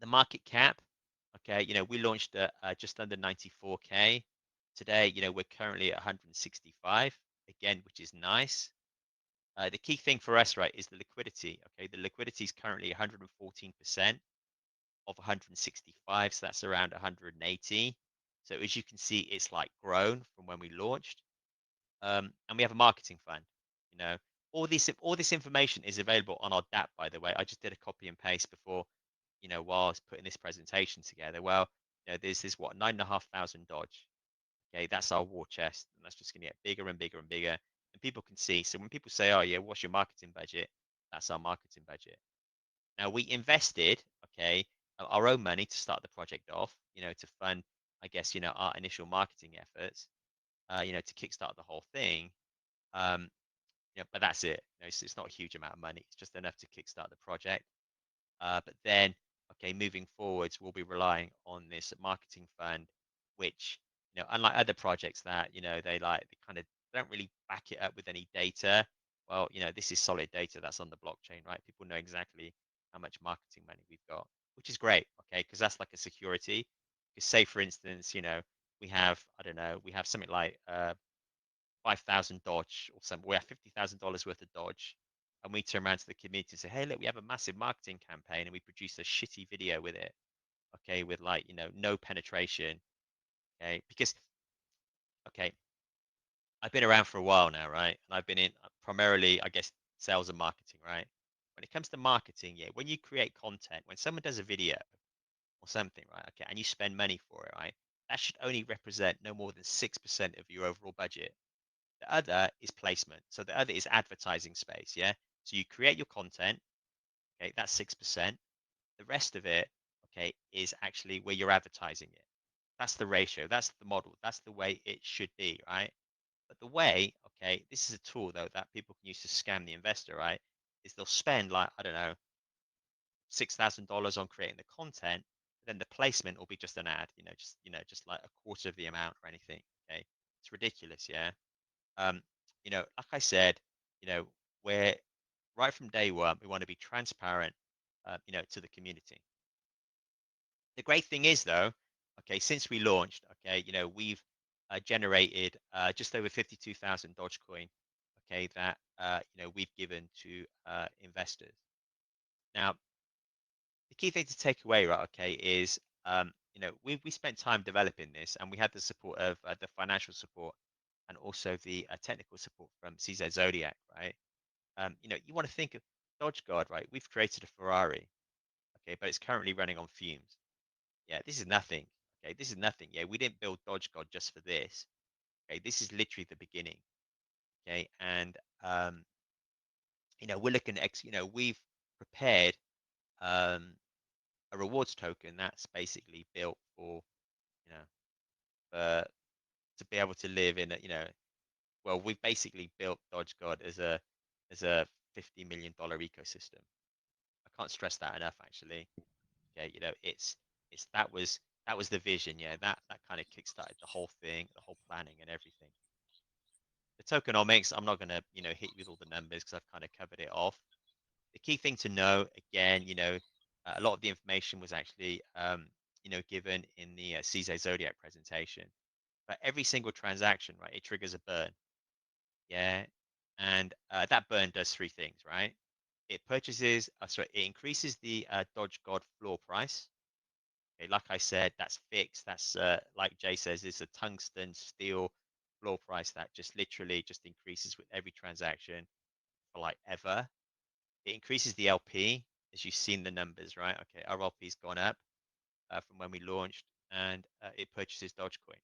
Speaker 1: The market cap, okay, you know, we launched at just under 94K. Today, you know, we're currently at 165, again, which is nice. The key thing for us, right, is the liquidity. Okay, the liquidity is currently 114% of 165, so that's around 180. So as you can see, it's like grown from when we launched. And we have a marketing fund. You know, all this information is available on our Dapp, by the way. I just did a copy and paste before, you know, while I was putting this presentation together. Well, you know, there's this what 9,500 Dodge. Okay, that's our war chest, and that's just going to get bigger and bigger and bigger. And people can see. So when people say, "Oh yeah, what's your marketing budget?" That's our marketing budget. Now we invested, okay, our own money to start the project off. You know, to fund, I guess, you know, our initial marketing efforts. You know, to kickstart the whole thing. Um, you know, but that's it. You know, it's not a huge amount of money. It's just enough to kickstart the project. But then, okay, moving forwards, we'll be relying on this marketing fund, which, you know, unlike other projects that, you know, they kind of don't really back it up with any data. Well, you know, this is solid data that's on the blockchain, right? People know exactly how much marketing money we've got, which is great, okay, because that's like a security. Because say, for instance, you know, we have, I don't know, we have something like 5,000 Dodge or something. We have $50,000 worth of Dodge, and we turn around to the community and say, "Hey, look, we have a massive marketing campaign, and we produce a shitty video with it." Okay, with like, you know, no penetration. Okay, because okay, I've been around for a while now, right? And I've been in primarily, I guess, sales and marketing, right? When it comes to marketing, yeah, when you create content, when someone does a video or something, right? Okay, and you spend money for it, right? That should only represent no more than 6% of your overall budget. The other is placement. So the other is advertising space. Yeah. So you create your content. Okay. That's 6%. The rest of it, okay, is actually where you're advertising it. That's the ratio. That's the model. That's the way it should be. Right. But the way, okay, this is a tool though that people can use to scam the investor, right? Is they'll spend like, I don't know, $6,000 on creating the content, then the placement will be just an ad, just like a quarter of the amount or anything. Okay. It's ridiculous. Yeah. Um, you know, like I said, you know, we're right from day one, we want to be transparent, you know, to the community. The great thing is though, okay, since we launched, okay, you know, we've generated just over 52,000 Dogecoin, okay, that, you know, we've given to investors. Now, the key thing to take away, right? Okay, is you know, we spent time developing this, and we had the support of the financial support and also the technical support from CZ Zodiac, right? You know, you want to think of DogeGod, right? We've created a Ferrari, okay, but it's currently running on fumes. Yeah, this is nothing. Okay, this is nothing. Yeah, we didn't build DogeGod just for this. Okay, this is literally the beginning. Okay, and you know, we're looking at you know, we've prepared a rewards token that's basically built for, you know, to be able to live in a, you know, well, we've basically built DogeGod as a $50 million ecosystem. I can't stress that enough, actually. Okay, you know, it's that was the vision. Yeah, that kind of kickstarted the whole thing, the whole planning and everything. The tokenomics, I'm not gonna, you know, hit you with all the numbers because I've kind of covered it off. The key thing to know, again, you know, a lot of the information was actually, you know, given in the CZ Zodiac presentation. But every single transaction, right, it triggers a burn. Yeah, and that burn does three things, right? It purchases, sorry, it increases the DogeGod floor price. Okay, like I said, that's fixed. That's like Jay says, it's a tungsten steel floor price that just literally just increases with every transaction for like ever. It increases the LP, as you've seen the numbers, right? Okay, our LP's gone up from when we launched, and it purchases Dogecoin.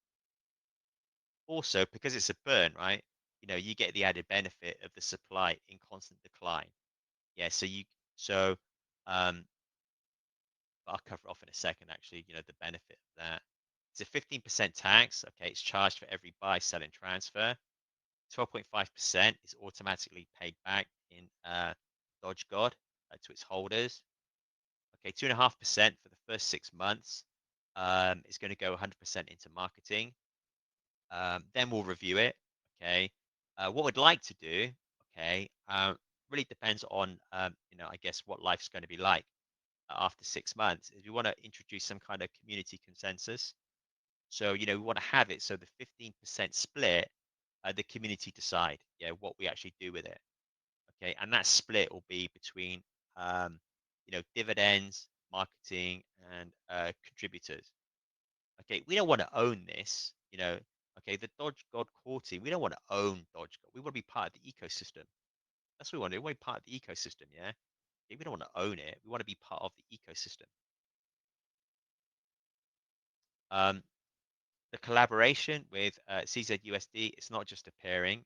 Speaker 1: Also, because it's a burn, right? You know, you get the added benefit of the supply in constant decline. Yeah, so um, I'll cover it off in a second. Actually, you know, the benefit of that. It's a 15% tax. Okay, it's charged for every buy, sell, and transfer. 12.5% is automatically paid back in DogeGod to its holders. Okay, 2.5% for the first 6 months. Is going to go 100% into marketing. Then we'll review it. Okay, what we'd like to do, okay, really depends on you know, I guess what life's going to be like after 6 months. Is we want to introduce some kind of community consensus. So you know, we want to have it so the 15% split, the community decide, yeah, what we actually do with it. Okay, and that split will be between you know, dividends, marketing, and contributors. Okay, we don't want to own this, you know. Okay, the DogeGod core team, we don't want to own DogeGod. We want to be part of the ecosystem. That's what we want to do. We want to be part of the ecosystem, yeah? Okay, we don't want to own it. We want to be part of the ecosystem. The collaboration with CZUSD, it's not just appearing,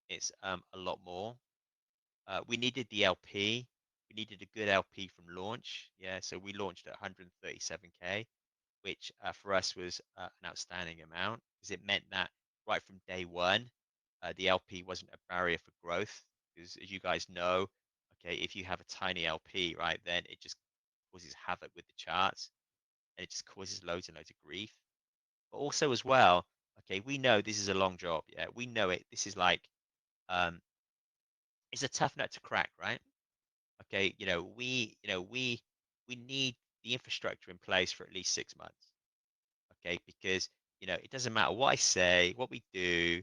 Speaker 1: it's a lot more. We needed the LP. We needed a good LP from launch. Yeah, so we launched at 137K, which for us was an outstanding amount because it meant that right from day one, the LP wasn't a barrier for growth. Because as you guys know, okay, if you have a tiny LP, right, then it just causes havoc with the charts and it just causes loads and loads of grief. But also as well, okay, we know this is a long job. Yeah, we know it. This is like, um, it's a tough nut to crack, right? Okay, we need the infrastructure in place for at least 6 months. Okay, because you know, it doesn't matter what I say, what we do.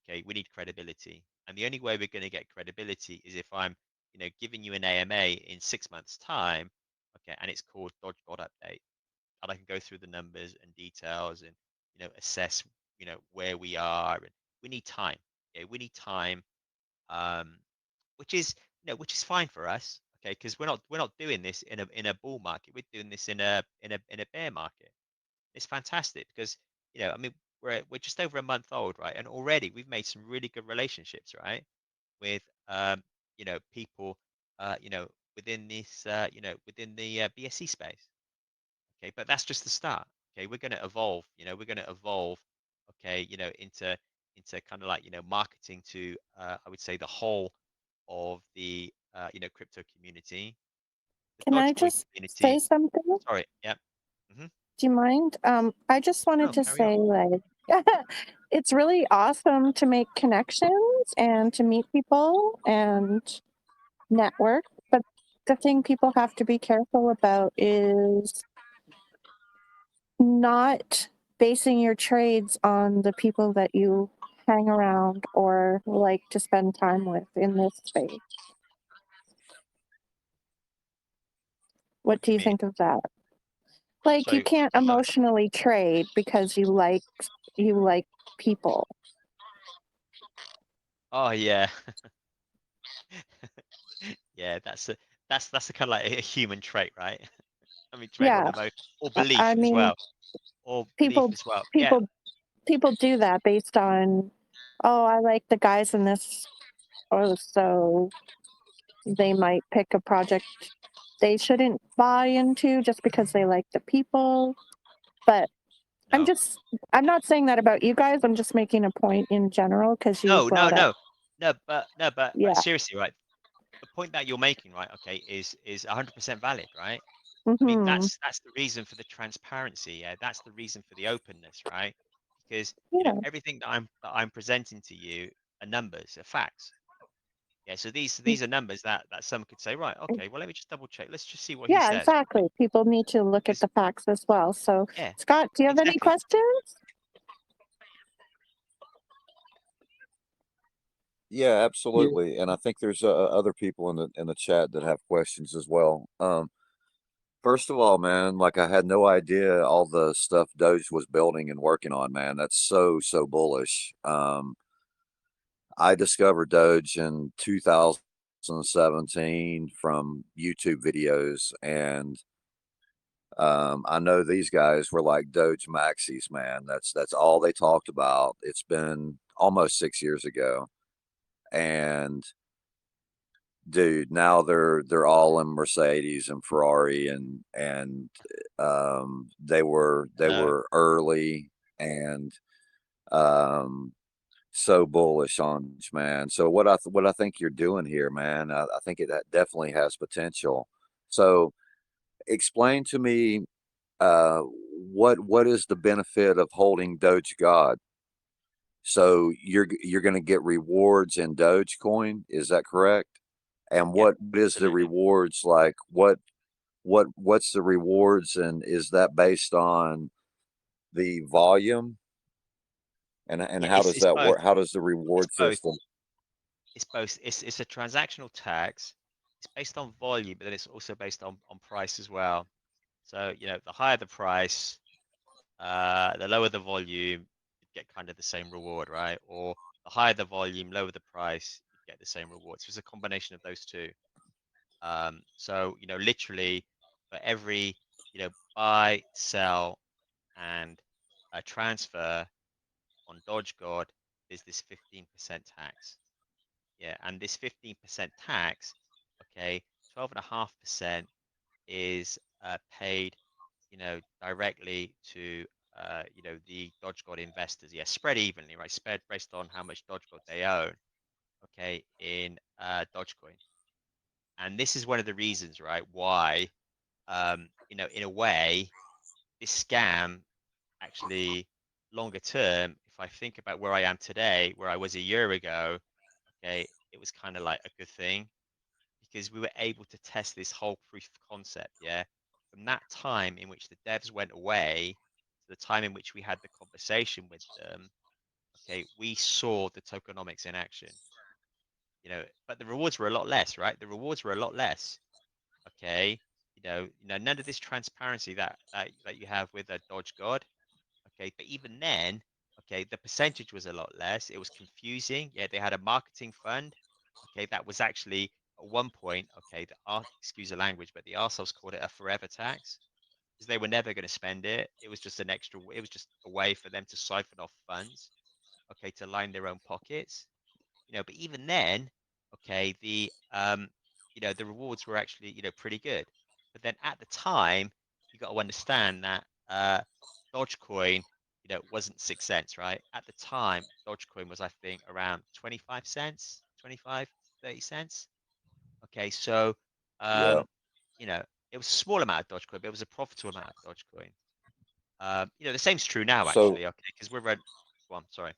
Speaker 1: Okay, we need credibility, and the only way we're going to get credibility is if I'm, you know, giving you an AMA in 6 months' time. Okay, and it's called DogeGod update, and I can go through the numbers and details and, you know, assess, you know, where we are, and we need time. Okay, we need time, um, which is, you know, which is fine for us. Okay, because we're not doing this in a bull market. We're doing this in a bear market. It's fantastic because, you know, I mean, we're just over a month old, right? And already we've made some really good relationships, right? With you know, people you know, within this you know, within the BSC space. Okay, but that's just the start. Okay, we're going to evolve. You know, we're going to evolve. Okay, you know, into kind of like, you know, marketing to I would say the whole of the you know, crypto community, the
Speaker 2: Can I
Speaker 1: Dogecoin
Speaker 2: just say
Speaker 1: community.
Speaker 2: something?
Speaker 1: Sorry, yeah. Mm-hmm.
Speaker 2: Do you mind? I just wanted
Speaker 1: No,
Speaker 2: to
Speaker 1: carry on.
Speaker 2: say, like, it's really awesome to make connections and to meet people and network. But the thing people have to be careful about is not basing your trades on the people that you hang around or like to spend time with in this space. What do you
Speaker 1: mean?
Speaker 2: think of that? Like you
Speaker 1: Sorry,
Speaker 2: can't
Speaker 1: I'm not.
Speaker 2: emotionally trade because you like people.
Speaker 1: Oh yeah, yeah. That's a kind of like a human trait, right? I mean, trade on
Speaker 2: Yeah.
Speaker 1: emotion or
Speaker 2: I
Speaker 1: belief as
Speaker 2: mean,
Speaker 1: well, or belief
Speaker 2: people
Speaker 1: as well. Yeah.
Speaker 2: people people do that based on, oh, I like the guys in this, oh, so they might pick a project they shouldn't buy into just because they like the people. But
Speaker 1: No.
Speaker 2: I'm not saying that about you guys. I'm just making a point in general because you
Speaker 1: No. No.
Speaker 2: brought up,
Speaker 1: No. No. But
Speaker 2: yeah.
Speaker 1: seriously, right? The point that you're making, right? Okay, is 100% valid, right? I mean,
Speaker 2: Hmm.
Speaker 1: that's the reason for the transparency. Yeah, that's the reason for the openness, right? Because
Speaker 2: Yeah.
Speaker 1: everything that I'm presenting to you are numbers, are facts. Yeah, so these are numbers that some could say, right? Okay, well, let me just double check. Let's just see what he
Speaker 2: Yeah,
Speaker 1: says, right?
Speaker 2: exactly. People need to look at
Speaker 1: Because
Speaker 2: the facts as well. So,
Speaker 1: yeah,
Speaker 2: Scott, do you have any
Speaker 1: exactly.
Speaker 2: questions?
Speaker 3: Yeah, absolutely. And I think there's other people in the chat that have questions as well. First of all, man, like I had no idea all the stuff Doge was building and working on, man. That's so bullish. I discovered Doge in 2017 from YouTube videos, and I know these guys were like Doge maxis, man. That's all they talked about. It's been almost 6 years ago, and dude, now they're all in Mercedes and Ferrari, and they
Speaker 1: No,
Speaker 3: were early and um so bullish on this, man. So what I think you're doing here, man, I think it definitely has potential. So explain to me what is the benefit of holding DogeGod? So you're going to get rewards in Dogecoin, is that correct? And
Speaker 1: yeah,
Speaker 3: what is the
Speaker 1: absolutely.
Speaker 3: rewards like? What's the rewards, and is that based on the volume? And
Speaker 1: Yeah,
Speaker 3: how does
Speaker 1: it's
Speaker 3: that
Speaker 1: both.
Speaker 3: work? How does the
Speaker 1: It's
Speaker 3: reward
Speaker 1: both.
Speaker 3: system?
Speaker 1: It's both. It's a transactional tax. It's based on volume, but then it's also based on price as well. So the higher the price, the lower the volume, you get kind of the same reward, right? Or the higher the volume, lower the price, you get the same reward. So it's a combination of those two. So literally for every buy, sell, and transfer on DogeGod, there's this 15% tax. Yeah, and this 15% tax, okay, 12.5% is paid, directly to the DogeGod investors. Yeah, spread evenly, right? Spread based on how much DogeGod they own, okay, in Dogecoin. And this is one of the reasons, right, why in a way, this scam actually longer term, if I think about where I am today, where I was a year ago, okay, it was kind of like a good thing because we were able to test this whole proof of concept. Yeah. From that time in which the devs went away to the time in which we had the conversation with them, okay, we saw the tokenomics in action, but the rewards were a lot less, right? The rewards were a lot less. Okay. None of this transparency that you have with a DogeGod. Okay, but even then, okay, the percentage was a lot less. It was confusing. Yeah, they had a marketing fund. Okay, that was actually at one point, okay, excuse the language, but the arseholes called it a forever tax because they were never going to spend it. It was just it was just a way for them to siphon off funds, okay, to line their own pockets. But even then, okay, the rewards were actually, pretty good. But then at the time, you got to understand that Dogecoin, wasn't 6 cents, right? At the time, Dogecoin was, I think, around 25 cents, 25, 30 cents. Okay, so
Speaker 3: Yeah.
Speaker 1: um, you know, it was a small amount of Dogecoin, but it was a profitable amount of Dogecoin. The same's true now,
Speaker 3: So
Speaker 1: actually, okay, because we're at, well, I'm sorry.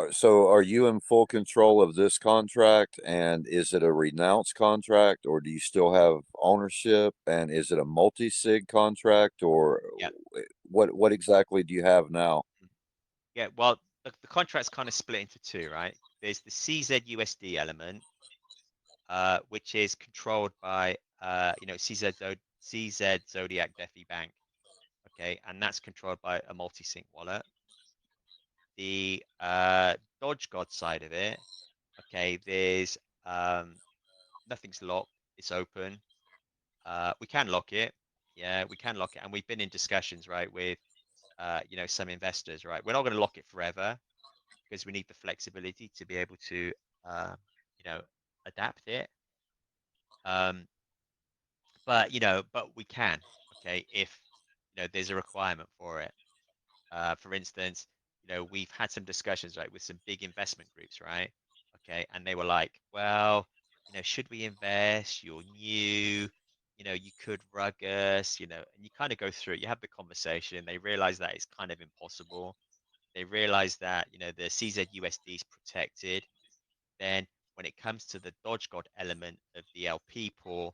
Speaker 3: so are you in full control of this contract, and is it a renounced contract, or do you still have ownership, and is it a multi-sig contract, or
Speaker 1: Yeah.
Speaker 3: what exactly do you have now?
Speaker 1: Yeah, well, the contract's kind of split into two, right? There's the CZUSD element, which is controlled by CZ Zodiac DeFi Bank. Okay, and that's controlled by a multi-sig wallet. The DogeGod side of it, okay, there's nothing's locked, it's open. We can lock it, yeah, we can lock it, and we've been in discussions, right, with some investors, right. We're not going to lock it forever because we need the flexibility to be able to adapt it. But we can, okay, if there's a requirement for it. For instance, we've had some discussions, right, with some big investment groups, right? Okay, and they were like, well, should we invest? You're new, you could rug us, and you kind of go through it. You have the conversation. They realize that it's kind of impossible. They realize that the CZUSD is protected. Then when it comes to the DogeGod element of the LP pool,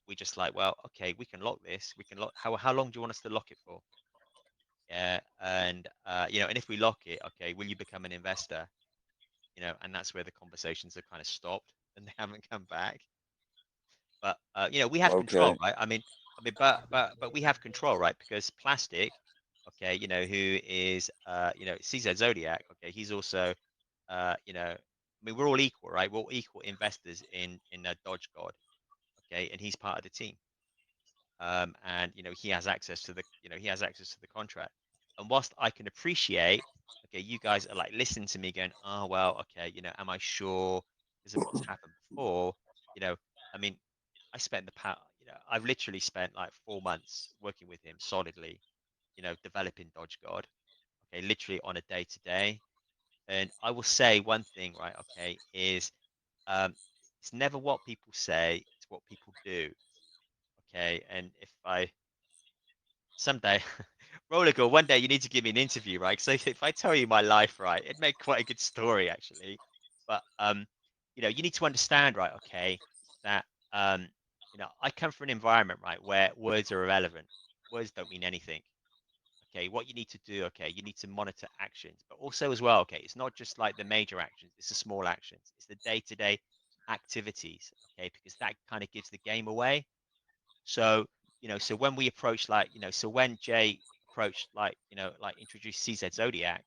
Speaker 1: we just like, well, okay, we can lock this. We can lock. How long do you want us to lock it for? Yeah, and and if we lock it, okay, will you become an investor? And that's where the conversations have kind of stopped and they haven't come back. But we have control,
Speaker 3: Okay.
Speaker 1: right? But we have control, right? Because Plastic, okay, who is CZ Zodiac, okay, he's also we're all equal, right? We're all equal investors in DogeGod, okay, and he's part of the team. And he has access to the contract. And whilst I can appreciate, okay, you guys are like listening to me going, oh well, okay, am I sure because of what's happened before? I mean, I spent I've literally spent like 4 months working with him solidly, developing DogeGod, okay, literally on a day to day. And I will say one thing, right? Okay, is it's never what people say, it's what people do. Okay, and if I someday, Rollergirl, one day you need to give me an interview, right? Because if I tell you my life, right, it'd make quite a good story actually. But you need to understand, right? Okay, that I come from an environment, right, where words are irrelevant. Words don't mean anything. Okay, what you need to do, okay, you need to monitor actions, but also as well, okay, it's not just like the major actions, it's the small actions, it's the day-to-day activities, okay, because that kind of gives the game away. So, so when we approach like, so when Jay approached like, like introduced CZ Zodiac,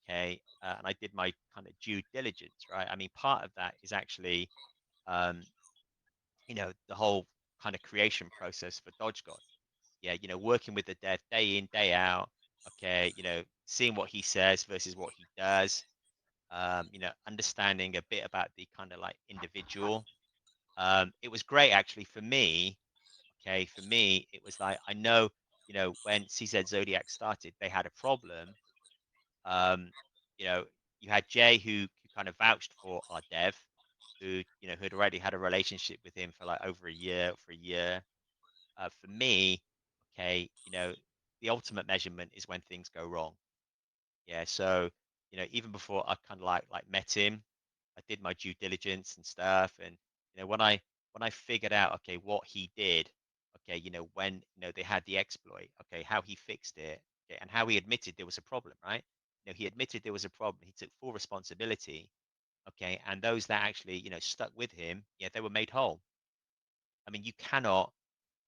Speaker 1: okay, and I did my kind of due diligence, right? I mean, part of that is actually, the whole kind of creation process for DogeGod. Yeah, working with the dev day in, day out, okay, seeing what he says versus what he does, understanding a bit about the kind of like individual. It was great actually for me. Okay, for me, it was like I know, when CZ Zodiac started, they had a problem. Um, you know, you had Jay who kind of vouched for our dev, who who had already had a relationship with him for like over a year, for a year. For me, okay, the ultimate measurement is when things go wrong. Yeah, so even before I kind of like met him, I did my due diligence and stuff, and when I figured out okay what he did, okay, when they had the exploit, okay, how he fixed it, okay, and how he admitted there was a problem, right? He admitted there was a problem. He took full responsibility, okay, and those that actually stuck with him, yeah, they were made whole. I mean, you cannot,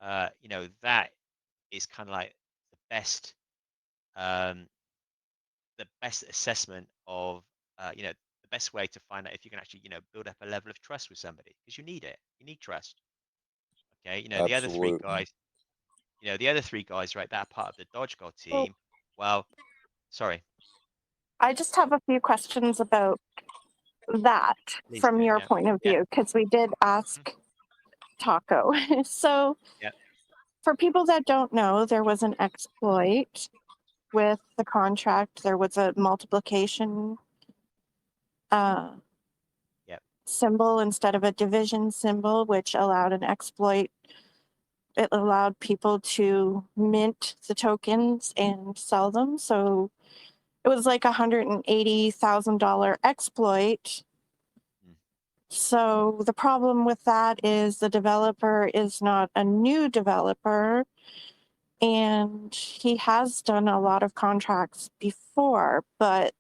Speaker 1: that is kind of like the best um, assessment of the best way to find out if you can actually build up a level of trust with somebody because you need it. You need trust. Okay, the other three
Speaker 3: Absolutely.
Speaker 1: guys, the other three guys, right? That are part of the DogeGod
Speaker 2: Well,
Speaker 1: team. Well, sorry,
Speaker 2: I just have a few questions about that
Speaker 1: please
Speaker 2: from
Speaker 1: do.
Speaker 2: your
Speaker 1: Yeah,
Speaker 2: point of
Speaker 1: yeah,
Speaker 2: view, because we did ask Taco. So,
Speaker 1: yeah,
Speaker 2: for people that don't know, there was an exploit with the contract. There was a multiplication uh,
Speaker 1: yeah.
Speaker 2: symbol instead of a division symbol, which allowed an exploit. It allowed people to mint the tokens and sell them. So it was like $180,000 exploit.
Speaker 1: Mm.
Speaker 2: So the problem with that is the developer is not a new developer, and he has done a lot of contracts before. But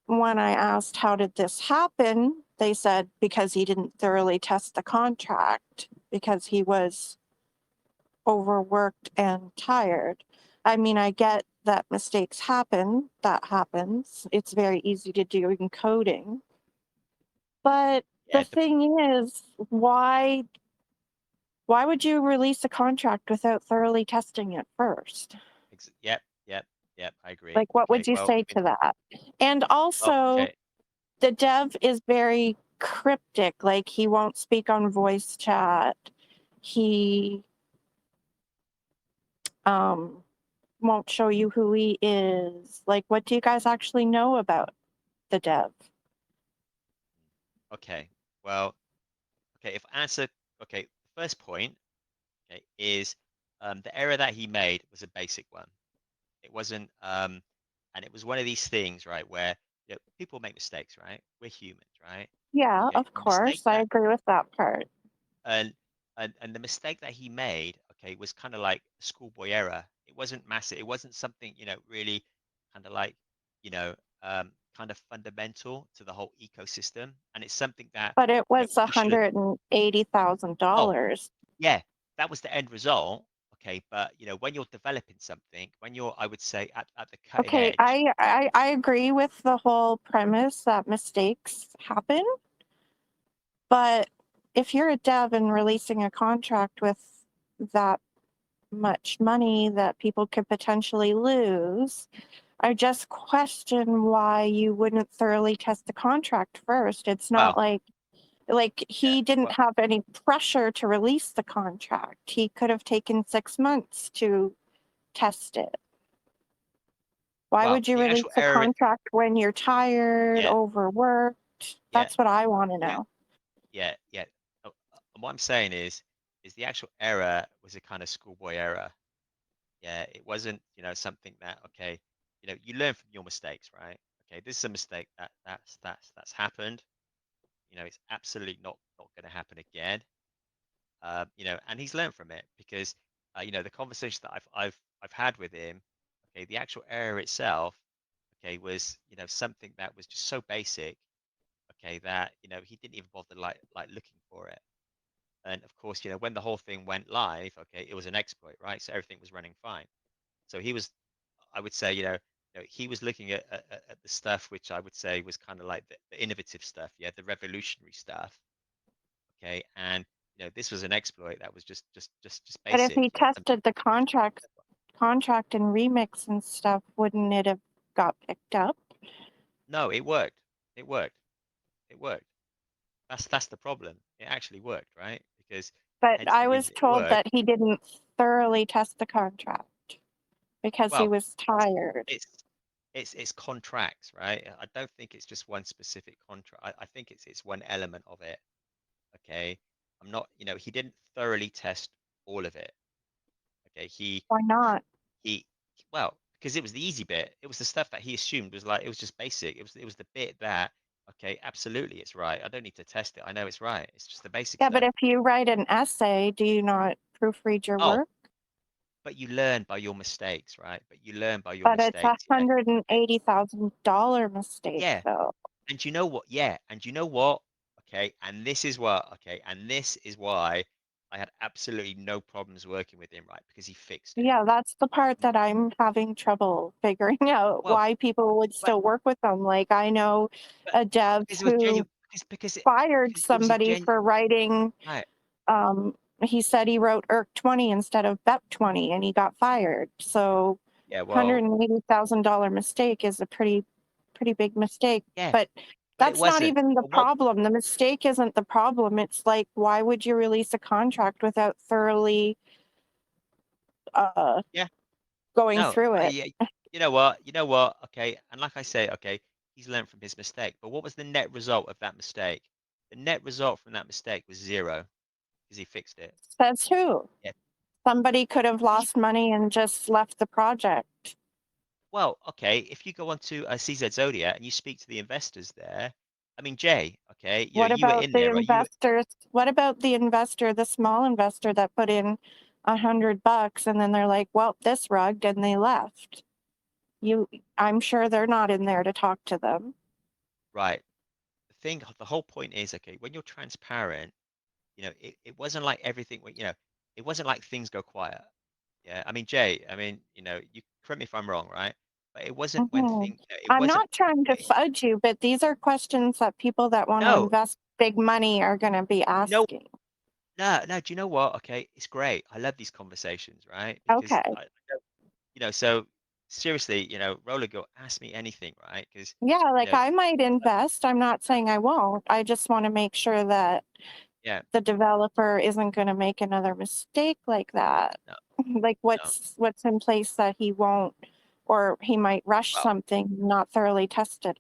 Speaker 2: when I asked how did this happen, they said because he didn't thoroughly test the contract because he was overworked and tired. I mean, I get that mistakes happen. That happens. It's very easy to do in coding. But
Speaker 1: Yeah,
Speaker 2: the thing is, why would you release a contract without thoroughly testing it first?
Speaker 1: Yep. I agree.
Speaker 2: Like, what
Speaker 1: Okay,
Speaker 2: would you
Speaker 1: well,
Speaker 2: say to that? And also,
Speaker 1: okay.
Speaker 2: the dev is very cryptic. Like, he won't speak on voice chat. He won't show you who he is. Like, what do you guys actually know about the dev?
Speaker 1: Okay. Well, okay. If I answer, okay, the first point, okay, is the error that he made was a basic one. It wasn't, and it was one of these things, right, where people make mistakes, right? We're humans, right?
Speaker 2: Yeah,
Speaker 1: Okay,
Speaker 2: of
Speaker 1: the mistake
Speaker 2: course. I
Speaker 1: that
Speaker 2: agree with that part.
Speaker 1: and and the mistake that he made, okay, was kind of like a schoolboy error. It wasn't massive. It wasn't something, really kind of like, you know, kind of fundamental to the whole ecosystem. And it's something that,
Speaker 2: But it was
Speaker 1: we should have. Oh,
Speaker 2: $180,000.
Speaker 1: yeah, that was the end result. Okay, but when you're developing something, when you're, I would say, at the cutting
Speaker 2: Okay,
Speaker 1: edge.
Speaker 2: I agree with the whole premise that mistakes happen. But if you're a dev and releasing a contract with that much money that people could potentially lose, I just question why you wouldn't thoroughly test the contract first. It's not
Speaker 1: Well,
Speaker 2: like
Speaker 1: yeah,
Speaker 2: he didn't
Speaker 1: well,
Speaker 2: have any pressure to release the contract. He could have taken 6 months to test it. Why
Speaker 1: well,
Speaker 2: would you
Speaker 1: the
Speaker 2: release
Speaker 1: actual
Speaker 2: a
Speaker 1: error.
Speaker 2: contract when you're tired,
Speaker 1: Yeah,
Speaker 2: overworked?
Speaker 1: yeah,
Speaker 2: That's what I want to
Speaker 1: yeah,
Speaker 2: know.
Speaker 1: yeah. And what I'm saying is the actual error was a kind of schoolboy error. Yeah, it wasn't, something that, okay, you learn from your mistakes, right? Okay, this is a mistake that's happened. It's absolutely not going to happen again. And he's learned from it because, the conversation that I've had with him, okay, the actual error itself, okay, was, something that was just so basic, okay, that, he didn't even bother like looking for it. And of course, when the whole thing went live, okay, it was an exploit, right? So everything was running fine. So he was, I would say, he was looking at the stuff which I would say was kind of like the innovative stuff, yeah, the revolutionary stuff, okay. And this was an exploit that was just
Speaker 2: But if
Speaker 1: basic,
Speaker 2: he
Speaker 1: something
Speaker 2: tested the
Speaker 1: that you just
Speaker 2: contract and remix and stuff, wouldn't it have got picked up?
Speaker 1: no, it worked, it worked, it worked. That's the problem. It actually worked, right? Because
Speaker 2: But
Speaker 1: hence
Speaker 2: I
Speaker 1: the
Speaker 2: was
Speaker 1: reason it
Speaker 2: told
Speaker 1: worked.
Speaker 2: that he didn't thoroughly test the contract because he
Speaker 1: Well,
Speaker 2: was tired.
Speaker 1: it's it's contracts, right? I don't think it's just one specific contract. I think it's one element of it. Okay. I'm not, he didn't thoroughly test all of it. Okay.
Speaker 2: Why not?
Speaker 1: He well, because it was the easy bit. It was the stuff that he assumed was like it was just basic. It was the bit that, okay, absolutely it's right. I don't need to test it. I know it's right. It's just the basic
Speaker 2: Yeah, but
Speaker 1: stuff.
Speaker 2: if you write an essay, do you not proofread your
Speaker 1: Oh,
Speaker 2: work?
Speaker 1: but you learn by your mistakes, right? But you learn by your
Speaker 2: But it's
Speaker 1: mistakes. Yeah.
Speaker 2: $180,000 mistake,
Speaker 1: Yeah.
Speaker 2: though.
Speaker 1: And you know what? Yeah. And you know what? Okay. And this is what, okay. And this is why I had absolutely no problems working with him, right? Because he fixed it.
Speaker 2: Yeah, that's the part that I'm having trouble figuring out
Speaker 1: Well,
Speaker 2: why people would
Speaker 1: but,
Speaker 2: still work with them. Like, I know
Speaker 1: but
Speaker 2: a dev
Speaker 1: because it was
Speaker 2: who
Speaker 1: genuine,
Speaker 2: fired
Speaker 1: because it was a
Speaker 2: somebody
Speaker 1: genuine,
Speaker 2: for writing,
Speaker 1: right.
Speaker 2: he said he wrote ERC 20 instead of BEP 20 and he got fired. So
Speaker 1: Yeah. Well,
Speaker 2: $180,000 mistake is a pretty big mistake.
Speaker 1: yeah,
Speaker 2: But
Speaker 1: but it
Speaker 2: that's not
Speaker 1: wasn't.
Speaker 2: even the
Speaker 1: But what?
Speaker 2: problem. The mistake isn't the problem. It's like, why would you release a contract without thoroughly
Speaker 1: Yeah.
Speaker 2: going
Speaker 1: No.
Speaker 2: through it?
Speaker 1: Yeah. You know what? You know what? Okay. And like I say, okay, he's learned from his mistake. But what was the net result of that mistake? The net result from that mistake was zero because he fixed it.
Speaker 2: Says who?
Speaker 1: Yeah.
Speaker 2: Somebody could have
Speaker 1: He,
Speaker 2: lost money and just left the project.
Speaker 1: well, okay. If you go onto CZUSD and you speak to the investors there, I mean, Jay, okay,
Speaker 2: What
Speaker 1: you were
Speaker 2: about
Speaker 1: in
Speaker 2: the
Speaker 1: there, right?
Speaker 2: investors? What about the investor, the small investor that put in $100 and then they're like, well, this rugged and they left? I'm sure they're not in there to talk to them.
Speaker 1: Right. thing, the whole point is, okay, when you're transparent, you know, it wasn't like everything, you know, it wasn't like things go quiet. Yeah, I mean, Jay, I mean, you know, you correct me if I'm wrong, right? But it wasn't when
Speaker 2: Mhm.
Speaker 1: things, you know, it
Speaker 2: I'm
Speaker 1: wasn't.
Speaker 2: not trying to fudge you, but these are questions that people that want to
Speaker 1: No,
Speaker 2: invest big money are going to be
Speaker 1: no,
Speaker 2: asking.
Speaker 1: no. Do you know what? Okay, it's great. I love these conversations, right? Because
Speaker 2: Okay.
Speaker 1: you know, so seriously, you know, Roller Girl, ask me anything, right? Because
Speaker 2: Yeah,
Speaker 1: you
Speaker 2: like
Speaker 1: know,
Speaker 2: I might invest. I'm not saying I won't. I just want to make sure that
Speaker 1: yeah,
Speaker 2: the developer isn't going to make another mistake like that.
Speaker 1: no,
Speaker 2: Like
Speaker 1: no.
Speaker 2: what's in place that he won't, or he might rush
Speaker 1: Well,
Speaker 2: something not thoroughly tested.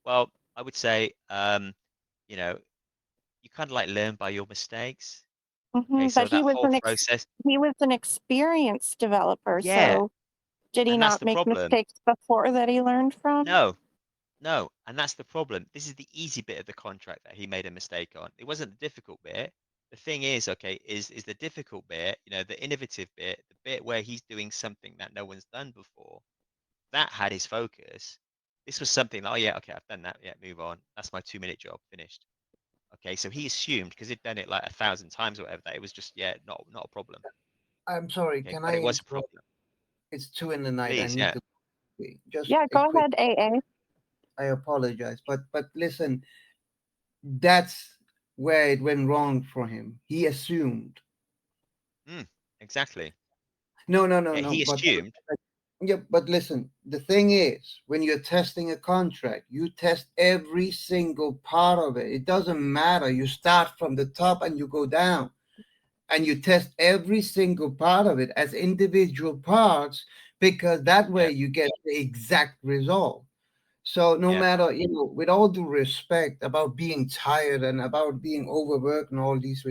Speaker 1: well, I would say, you know, you kind of like learn by your mistakes. Okay,
Speaker 2: But
Speaker 1: so that whole process,
Speaker 2: he was an experienced developer.
Speaker 1: yeah,
Speaker 2: So did he
Speaker 1: and that's
Speaker 2: not
Speaker 1: the
Speaker 2: make
Speaker 1: problem.
Speaker 2: mistakes before that he learned from?
Speaker 1: No, no, and that's the problem. This is the easy bit of the contract that he made a mistake on. It wasn't the difficult bit. The thing is, okay, is the difficult bit, you know, the innovative bit, the bit where he's doing something that no one's done before. That had his focus. This was something like, oh yeah, okay, I've done that. Yeah, move on. That's my 2-minute job, finished. Okay, so he assumed because he'd done it like 1,000 times or whatever that it was just not a problem.
Speaker 5: I'm sorry,
Speaker 1: Okay,
Speaker 5: can
Speaker 1: but
Speaker 5: I
Speaker 1: it was a
Speaker 5: interrupt?
Speaker 1: problem.
Speaker 5: It's 2 in the night. I
Speaker 1: Please,
Speaker 5: need
Speaker 1: yeah,
Speaker 5: to just
Speaker 2: Yeah,
Speaker 5: a
Speaker 2: go
Speaker 5: quick.
Speaker 2: ahead, AA.
Speaker 5: I apologize, but listen, that's where it went wrong for him. He assumed.
Speaker 1: exactly.
Speaker 5: No,
Speaker 1: Yeah, he
Speaker 5: But
Speaker 1: assumed.
Speaker 5: yeah, but listen, the thing is, when you're testing a contract, you test every single part of it. It doesn't matter. You start from the top and you go down, and you test every single part of it as individual parts, because that way
Speaker 1: Yeah,
Speaker 5: you get the exact result. So no
Speaker 1: yeah.
Speaker 5: matter, with all due respect about being tired and about being overworked and all these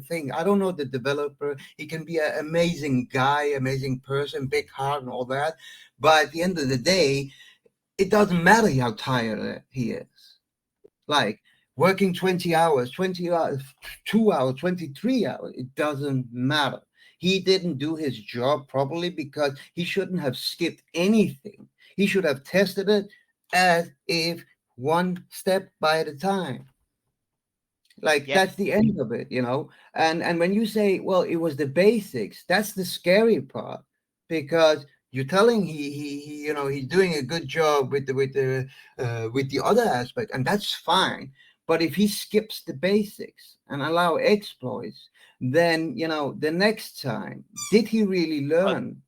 Speaker 5: things, I don't know the developer. He can be an amazing guy, amazing person, big heart and all that. But at the end of the day, it doesn't matter how tired he is. Like working 20 hours, 20 hours, 2 hours, 23 hours, it doesn't matter. He didn't do his job properly because he shouldn't have skipped anything. He should have tested it as if one step by a time. Like
Speaker 1: Yep.
Speaker 5: that's the end of it. And when you say, well, it was the basics, that's the scary part, because you're telling he's doing a good job with the other aspect, and that's fine. But if he skips the basics and allow exploits, then the next time, did he really
Speaker 1: Well,
Speaker 5: learn?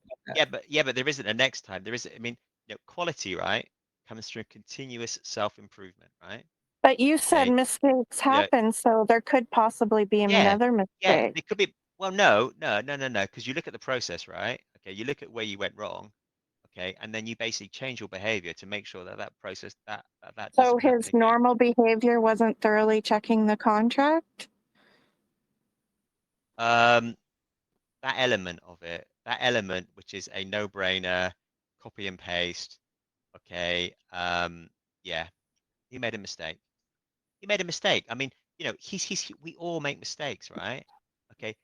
Speaker 1: but there isn't a next time. There is. I mean, you know, quality, right, comes through continuous self-improvement, right?
Speaker 2: But you said
Speaker 1: Okay.
Speaker 2: mistakes
Speaker 1: Yeah.
Speaker 2: happen, so there could possibly be
Speaker 1: Yeah.
Speaker 2: another
Speaker 1: Yeah.
Speaker 2: mistake.
Speaker 1: It could be. Well, no. Because you look at the process, right? Okay. You look at where you went wrong. Okay, and then you basically change your behavior to make sure that that process that
Speaker 2: So
Speaker 1: doesn't happen
Speaker 2: his
Speaker 1: again.
Speaker 2: normal behavior wasn't thoroughly checking the contract?
Speaker 1: That element of it, that element which is a no-brainer, copy and paste. Okay. Yeah, he made a mistake. He made a mistake. I mean, you know, we all make mistakes, right? Okay.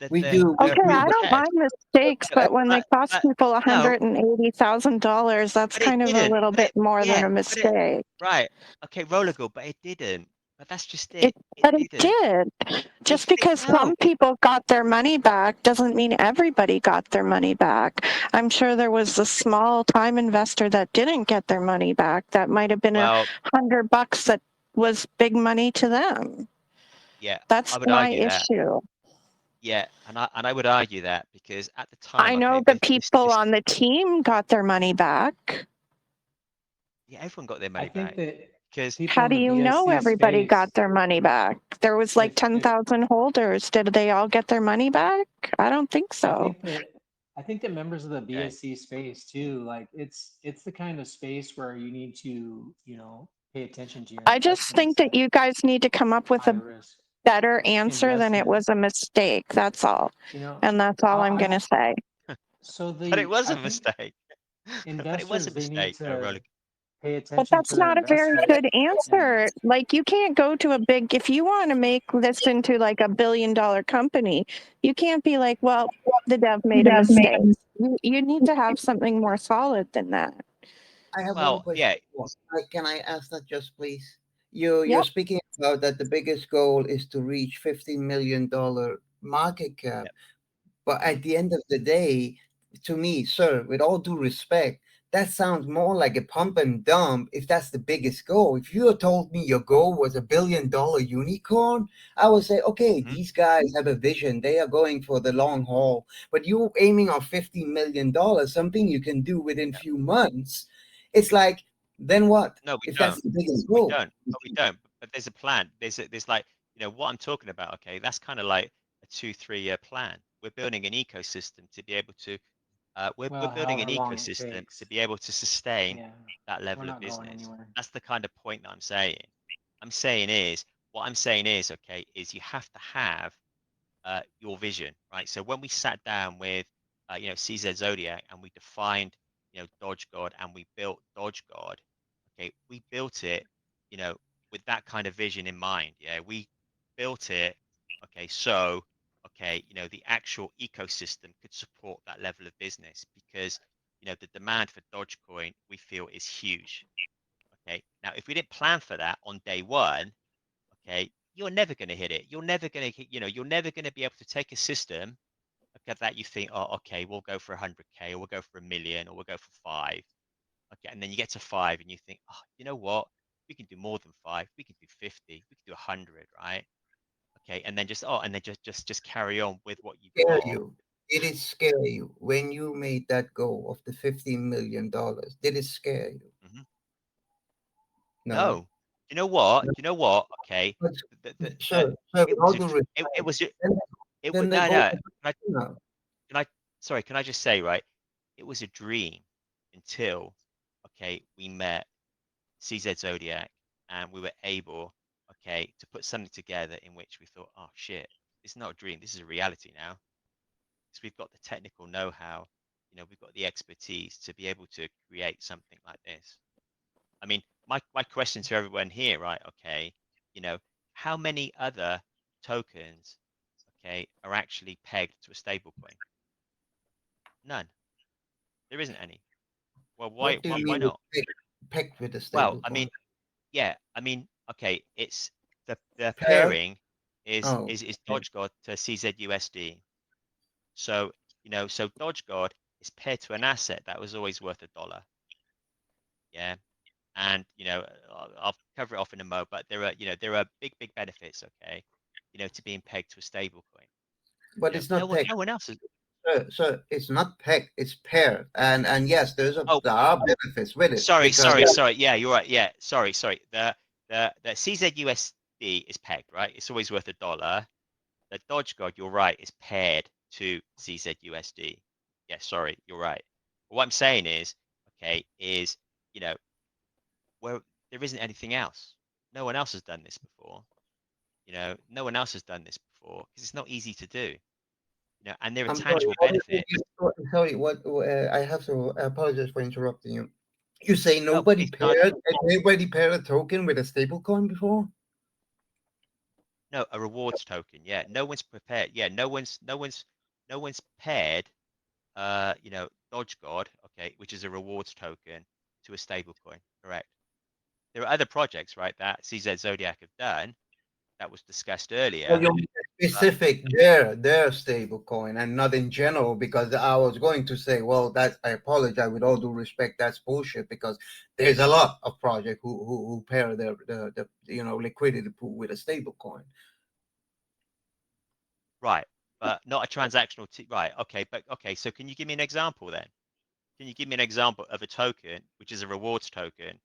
Speaker 5: We do.
Speaker 1: The
Speaker 2: Okay, I don't
Speaker 1: test,
Speaker 2: mind mistakes,
Speaker 1: no,
Speaker 2: but when they cost people
Speaker 1: no,
Speaker 2: $180,000, that's
Speaker 1: but it
Speaker 2: kind of a
Speaker 1: didn't.
Speaker 2: little
Speaker 1: But
Speaker 2: bit
Speaker 1: it,
Speaker 2: more than
Speaker 1: yeah,
Speaker 2: a
Speaker 1: but it,
Speaker 2: mistake.
Speaker 1: right. Okay, roller go, but it didn't. But that's just
Speaker 2: It,
Speaker 1: it. It
Speaker 2: but it
Speaker 1: didn't.
Speaker 2: did. Just because
Speaker 1: No.
Speaker 2: some people got their money back doesn't mean everybody got their money back. I'm sure there was a small time investor that didn't get their money back. That might have been
Speaker 1: Well,
Speaker 2: $100 that was big money to them.
Speaker 1: yeah,
Speaker 2: That's
Speaker 1: I would
Speaker 2: my
Speaker 1: argue that.
Speaker 2: issue.
Speaker 1: Yeah, and I would argue that because at the
Speaker 2: I
Speaker 1: time, okay,
Speaker 2: know the people on the team got their money back.
Speaker 1: yeah, everyone got their
Speaker 4: I
Speaker 1: money
Speaker 4: think
Speaker 1: back
Speaker 4: that
Speaker 1: because
Speaker 4: people
Speaker 2: How
Speaker 4: in
Speaker 2: do
Speaker 4: the
Speaker 2: you know
Speaker 4: BSC
Speaker 2: everybody got
Speaker 4: space,
Speaker 2: their money back? There was like
Speaker 4: if
Speaker 2: 10,000 holders. Did they all get their money back? I don't think
Speaker 4: I
Speaker 2: so.
Speaker 4: think that members of the
Speaker 1: okay,
Speaker 4: BSC space too, like it's the kind of space where you need to, pay attention to your
Speaker 2: I just think
Speaker 4: investments
Speaker 2: that
Speaker 4: at
Speaker 2: you guys need to come up with
Speaker 4: high
Speaker 2: a
Speaker 4: risk
Speaker 2: better answer than it
Speaker 4: investment.
Speaker 2: was a mistake. That's all.
Speaker 4: You know,
Speaker 2: And that's all I'm
Speaker 4: I
Speaker 2: going to say.
Speaker 4: so
Speaker 1: but it was
Speaker 4: I
Speaker 1: a
Speaker 4: think
Speaker 1: mistake. But it was a
Speaker 4: investors, they need
Speaker 1: mistake,
Speaker 4: to
Speaker 1: roller.
Speaker 4: pay
Speaker 2: But
Speaker 4: attention
Speaker 2: that's
Speaker 4: to their
Speaker 2: not a very
Speaker 4: investments
Speaker 2: good
Speaker 4: and
Speaker 2: answer. Like, you can't go to a big, if you want to make this into like $1 billion company, you can't be like, well, the dev made a mistake. You need to have something more solid than that.
Speaker 5: I have one
Speaker 1: Well,
Speaker 5: question.
Speaker 1: yeah,
Speaker 5: Can I ask that just please? you're
Speaker 2: Yep.
Speaker 5: speaking about that the biggest goal is to reach $15 million market cap.
Speaker 1: Yep.
Speaker 5: But at the end of the day, to me, sir, with all due respect, that sounds more like a pump and dump if that's the biggest goal. If you had told me your goal was $1 billion unicorn, I would say, okay,
Speaker 1: Mhm.
Speaker 5: these guys have a vision. They are going for the long haul. But you aiming on $15 million, something you can do within a few months. It's like, then what?
Speaker 1: No, we
Speaker 5: If
Speaker 1: don't.
Speaker 5: that's the biggest
Speaker 1: We
Speaker 5: goal.
Speaker 1: don't. But we don't. But there's a plan. There's like, what I'm talking about. Okay, that's kind of like a 2-3 year plan. We're building an ecosystem to be able to. We're
Speaker 4: Well,
Speaker 1: building an
Speaker 4: however long it
Speaker 1: ecosystem to
Speaker 4: takes.
Speaker 1: be able to sustain
Speaker 4: Yeah,
Speaker 1: that
Speaker 4: we're
Speaker 1: level of
Speaker 4: not going
Speaker 1: business.
Speaker 4: anywhere.
Speaker 1: That's the kind of point that I'm saying. What I'm saying is, okay, is you have to have your vision, right? So when we sat down with, CZ Zodiac and we defined, DogeGod and we built DogeGod, okay, we built it, you know, with that kind of vision in mind. Yeah, we built it, okay, so, okay, the actual ecosystem could support that level of business because, the demand for Dogecoin we feel is huge. Okay, now if we didn't plan for that on day one, okay, you're never going to hit it. You're never going to be able to take a system, okay, that you think, oh, okay, we'll go for 100K or we'll go for 1 million or we'll go for 5. Okay, and then you get to 5 and you think, oh, you know what? We can do more than 5. We can do 50. We can do 100, right? Okay, and then just carry on with what you've
Speaker 5: Scare
Speaker 1: got.
Speaker 5: you. Did it scare you when you made that goal of the $15 million? Did it scare you?
Speaker 1: Mhm.
Speaker 5: No.
Speaker 1: No, you know what?
Speaker 5: No.
Speaker 1: You know what? Okay,
Speaker 5: But,
Speaker 1: the
Speaker 5: sir, with
Speaker 1: it
Speaker 5: all
Speaker 1: was a
Speaker 5: due
Speaker 1: dr-
Speaker 5: respect,
Speaker 1: it was a-
Speaker 5: then,
Speaker 1: it
Speaker 5: then
Speaker 1: would
Speaker 5: the
Speaker 1: no
Speaker 5: goal
Speaker 1: no.
Speaker 5: is no.
Speaker 1: Can I sorry, can I just say, right? It was a dream until, okay, we met CZ Zodiac and we were able, okay, to put something together in which we thought, oh shit, it's not a dream, this is a reality now. Because we've got the technical know-how, we've got the expertise to be able to create something like this. I mean, my question to everyone here, right? Okay, how many other tokens, okay, are actually pegged to a stablecoin? None. There isn't any. Well, why
Speaker 5: What do
Speaker 1: why
Speaker 5: you
Speaker 1: why
Speaker 5: mean with
Speaker 1: not?
Speaker 5: pegged with a
Speaker 1: Well,
Speaker 5: stable
Speaker 1: I
Speaker 5: coin?
Speaker 1: mean, yeah, I mean, okay, it's the
Speaker 5: Pair?
Speaker 1: pairing is
Speaker 5: Oh,
Speaker 1: is is
Speaker 5: okay.
Speaker 1: DogeGod to CZUSD. So, so DogeGod is paired to an asset that was always worth $1. Yeah. And I'll cover it off in a mo, but there are big benefits, okay, to being pegged to a stable coin.
Speaker 5: But it's not pegged.
Speaker 1: No one else is.
Speaker 5: So it's not pegged, it's paired. And yes,
Speaker 1: Oh,
Speaker 5: there are benefits with it
Speaker 1: sorry,
Speaker 5: because
Speaker 1: sorry. Yeah, you're right. Yeah, sorry. The CZUSD is pegged, right? It's always worth $1. The DogeGod, you're right, is paired to CZUSD. Yeah, sorry, you're right. But what I'm saying is, okay, you know, where there isn't anything else. No one else has done this before. No one else has done this before because it's not easy to do. And there are
Speaker 5: I'm sorry,
Speaker 1: tangible benefits.
Speaker 5: sorry, I have to apologize for interrupting you. You say
Speaker 1: No, please,
Speaker 5: nobody paired a token with a stable coin before?
Speaker 1: no, a rewards token. Yeah, no one's prepared. Yeah, no one's paired. DogeGod, okay, which is a rewards token, to a stable coin. Correct. There are other projects, right, that CZ Zodiac have done that was discussed
Speaker 5: So
Speaker 1: earlier.
Speaker 5: you mean
Speaker 1: But
Speaker 5: specific their stable coin and not in general, because I was going to say, well, that I apologize with all due respect, that's bullshit because there's a lot of projects who pair the liquidity pool with a stable coin.
Speaker 1: right, but not a transactional. Right. Okay. But okay. So can you give me an example then? Can you give me an example of a token which is a rewards token,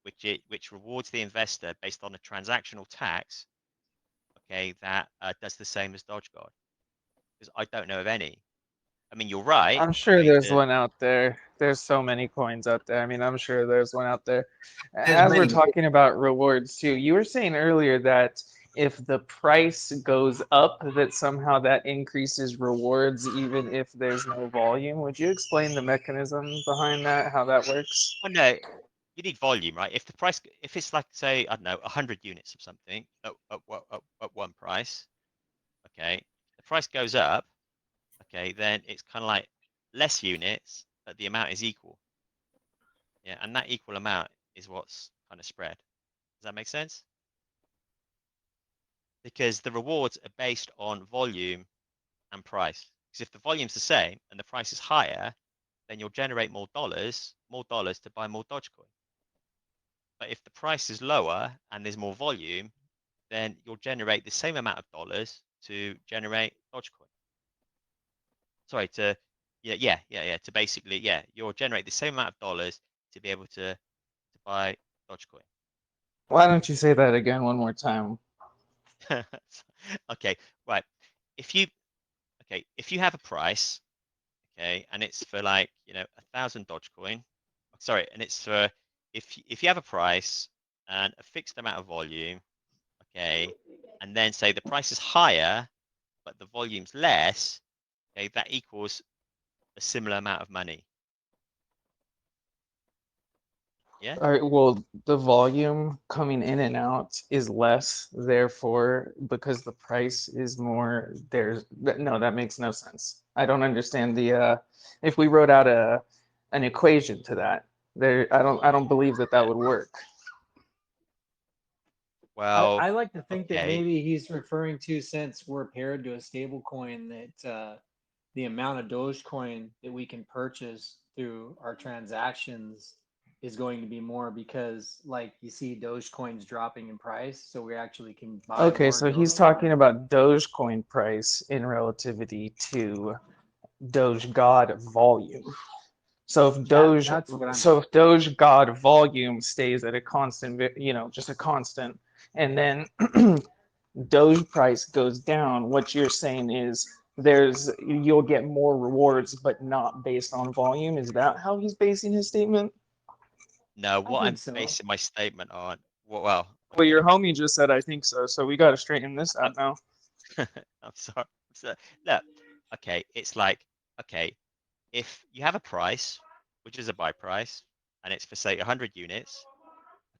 Speaker 1: which rewards the investor based on a transactional tax? Okay, that does the same as DogeGod, because I don't know of any. I mean, you're right.
Speaker 6: I'm sure
Speaker 1: Okay,
Speaker 6: there's one out there. There's so many coins out there. I mean, I'm sure there's one out there.
Speaker 5: There's
Speaker 6: As we're
Speaker 5: many.
Speaker 6: talking about rewards too, you were saying earlier that if the price goes up, that somehow that increases rewards even if there's no volume. Would you explain the mechanism behind that, how that works?
Speaker 1: well, no, you need volume, right? If it's like, say, I don't know, 100 units of something at one price, okay, the price goes up, okay, then it's kind of like less units, but the amount is equal. Yeah, and that equal amount is what's kind of spread. Does that make sense? because the rewards are based on volume and price. Because if the volume's the same and the price is higher, then you'll generate more dollars to buy more Dogecoin. But if the price is lower and there's more volume, then you'll generate the same amount of dollars to generate Dogecoin. Sorry, to to basically, you'll generate the same amount of dollars to be able to buy Dogecoin.
Speaker 6: Why don't you say that again one more time?
Speaker 1: Okay, right. If you have a price, okay, and it's for like 1,000 Dogecoin, sorry, and it's for if you have a price and a fixed amount of volume, okay, and then say the price is higher but the volume's less, okay, that equals a similar amount of money. Yeah.
Speaker 6: All right, well, the volume coming in and out is less, therefore, because the price is more, no, that makes no sense. I don't understand if we wrote out an equation to that, I don't believe that would work.
Speaker 1: Well,
Speaker 4: I like to think that
Speaker 1: okay.
Speaker 4: maybe he's referring to, since we're paired to a stable coin, that the amount of Dogecoin that we can purchase through our transactions is going to be more, because like you see Dogecoins dropping in price, so we actually can buy
Speaker 6: Okay,
Speaker 4: more
Speaker 6: so he's
Speaker 4: Dogecoin.
Speaker 6: talking about Dogecoin price in relativity to DogeGod volume. So if DogeGod volume stays at a constant, just a constant, and then Doge price goes down, what you're saying is you'll get more rewards, but not based on volume. Is that how he's basing his statement?
Speaker 1: No, what I'm
Speaker 4: so.
Speaker 1: basing my statement on, well,
Speaker 6: Well, your homie just said, I think so. So we got to straighten this out now.
Speaker 1: I'm sorry. Look, okay, it's like, okay, if you have a price, which is a buy price, and it's for say 100 units,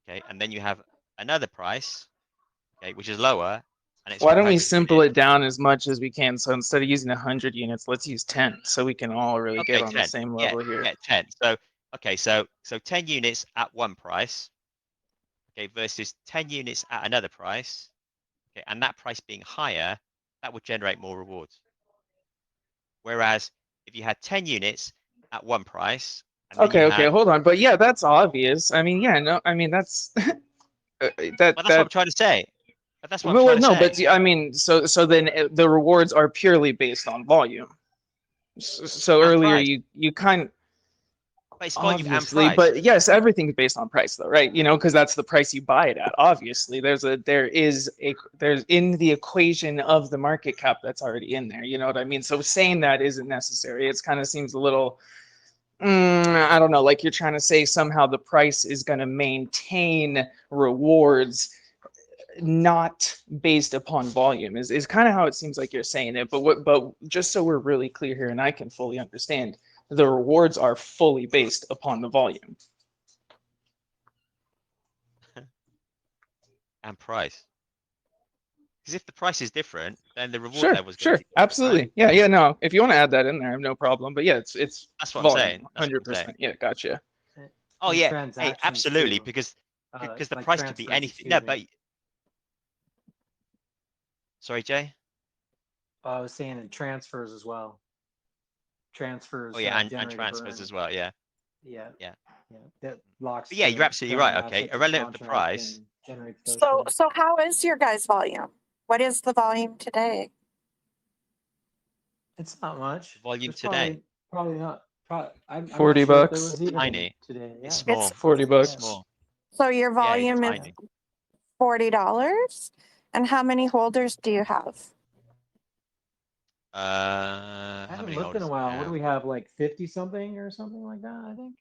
Speaker 1: okay, and then you have another price, okay, which is lower, and it's
Speaker 6: Why
Speaker 1: for
Speaker 6: don't we
Speaker 1: 100
Speaker 6: simple
Speaker 1: units.
Speaker 6: it down as much as we can? So instead of using 100 units, let's use 10, so we can all really get
Speaker 1: Okay,
Speaker 6: on
Speaker 1: 10.
Speaker 6: the same
Speaker 1: Yeah,
Speaker 6: level here.
Speaker 1: yeah, 10. So, okay, so 10 units at one price, okay, versus 10 units at another price, okay, and that price being higher, that would generate more rewards. Whereas if you had 10 units at one price, and then
Speaker 6: Okay, hold on. But yeah, that's obvious. I mean, yeah, no, I mean, that's
Speaker 1: well, that's what I'm trying to say. But that's what I'm
Speaker 6: well,
Speaker 1: trying to
Speaker 6: no,
Speaker 1: say.
Speaker 6: but I mean, so then the rewards are purely based on volume. So
Speaker 1: And
Speaker 6: earlier
Speaker 1: price.
Speaker 6: you kind of,
Speaker 1: But it's volume and
Speaker 6: obviously,
Speaker 1: price.
Speaker 6: but yes, everything's based on price though, right? Because that's the price you buy it at. Obviously, there's in the equation of the market cap that's already in there. You know what I mean? So saying that isn't necessary. It's kind of seems a little, I don't know, like you're trying to say somehow the price is going to maintain rewards not based upon volume is kind of how it seems like you're saying it. But just so we're really clear here and I can fully understand, the rewards are fully based upon the volume
Speaker 1: And price. Because if the price is different, then the reward level is going to be different,
Speaker 6: absolutely,
Speaker 1: right?
Speaker 6: yeah, no, if you want to add that in there, I have no problem. But yeah, it's
Speaker 1: That's what I'm
Speaker 6: volume,
Speaker 1: saying. That's what I'm saying.
Speaker 6: 100%. Yeah, gotcha.
Speaker 1: Oh
Speaker 4: And
Speaker 1: yeah, hey,
Speaker 4: transactions
Speaker 1: absolutely,
Speaker 4: too.
Speaker 1: because the
Speaker 4: Like
Speaker 1: price could be
Speaker 4: transfers,
Speaker 1: anything.
Speaker 4: excuse
Speaker 1: No,
Speaker 4: me.
Speaker 1: but sorry, Jay.
Speaker 4: I was saying in transfers as well. Transfers.
Speaker 1: Oh yeah, and
Speaker 4: generate a
Speaker 1: transfers
Speaker 4: burn.
Speaker 1: as well. Yeah,
Speaker 4: Yeah.
Speaker 1: yeah.
Speaker 4: That locks
Speaker 1: But yeah, you're
Speaker 4: the
Speaker 1: absolutely
Speaker 4: current
Speaker 1: right. Okay,
Speaker 4: asset to the
Speaker 1: irrelevant of the
Speaker 4: contract
Speaker 1: price.
Speaker 4: and generates
Speaker 2: So,
Speaker 4: Dogecoin.
Speaker 2: so how is your guys' volume? What is the volume today?
Speaker 4: It's not much.
Speaker 1: Volume
Speaker 4: It's
Speaker 1: today.
Speaker 4: probably not. I'm not
Speaker 6: 40
Speaker 4: sure if there
Speaker 6: bucks.
Speaker 4: was even
Speaker 1: Tiny.
Speaker 4: today. Yeah.
Speaker 1: It's small.
Speaker 6: 40
Speaker 1: It's
Speaker 6: bucks.
Speaker 1: small.
Speaker 2: So your
Speaker 1: Yeah, it's
Speaker 2: volume is
Speaker 1: tiny.
Speaker 2: $40. And how many holders do you have?
Speaker 4: I
Speaker 1: How
Speaker 4: haven't
Speaker 1: many
Speaker 4: looked in a
Speaker 1: holders do we
Speaker 4: while. What do
Speaker 1: have?
Speaker 4: we have? Like 50 something or something like that, I think.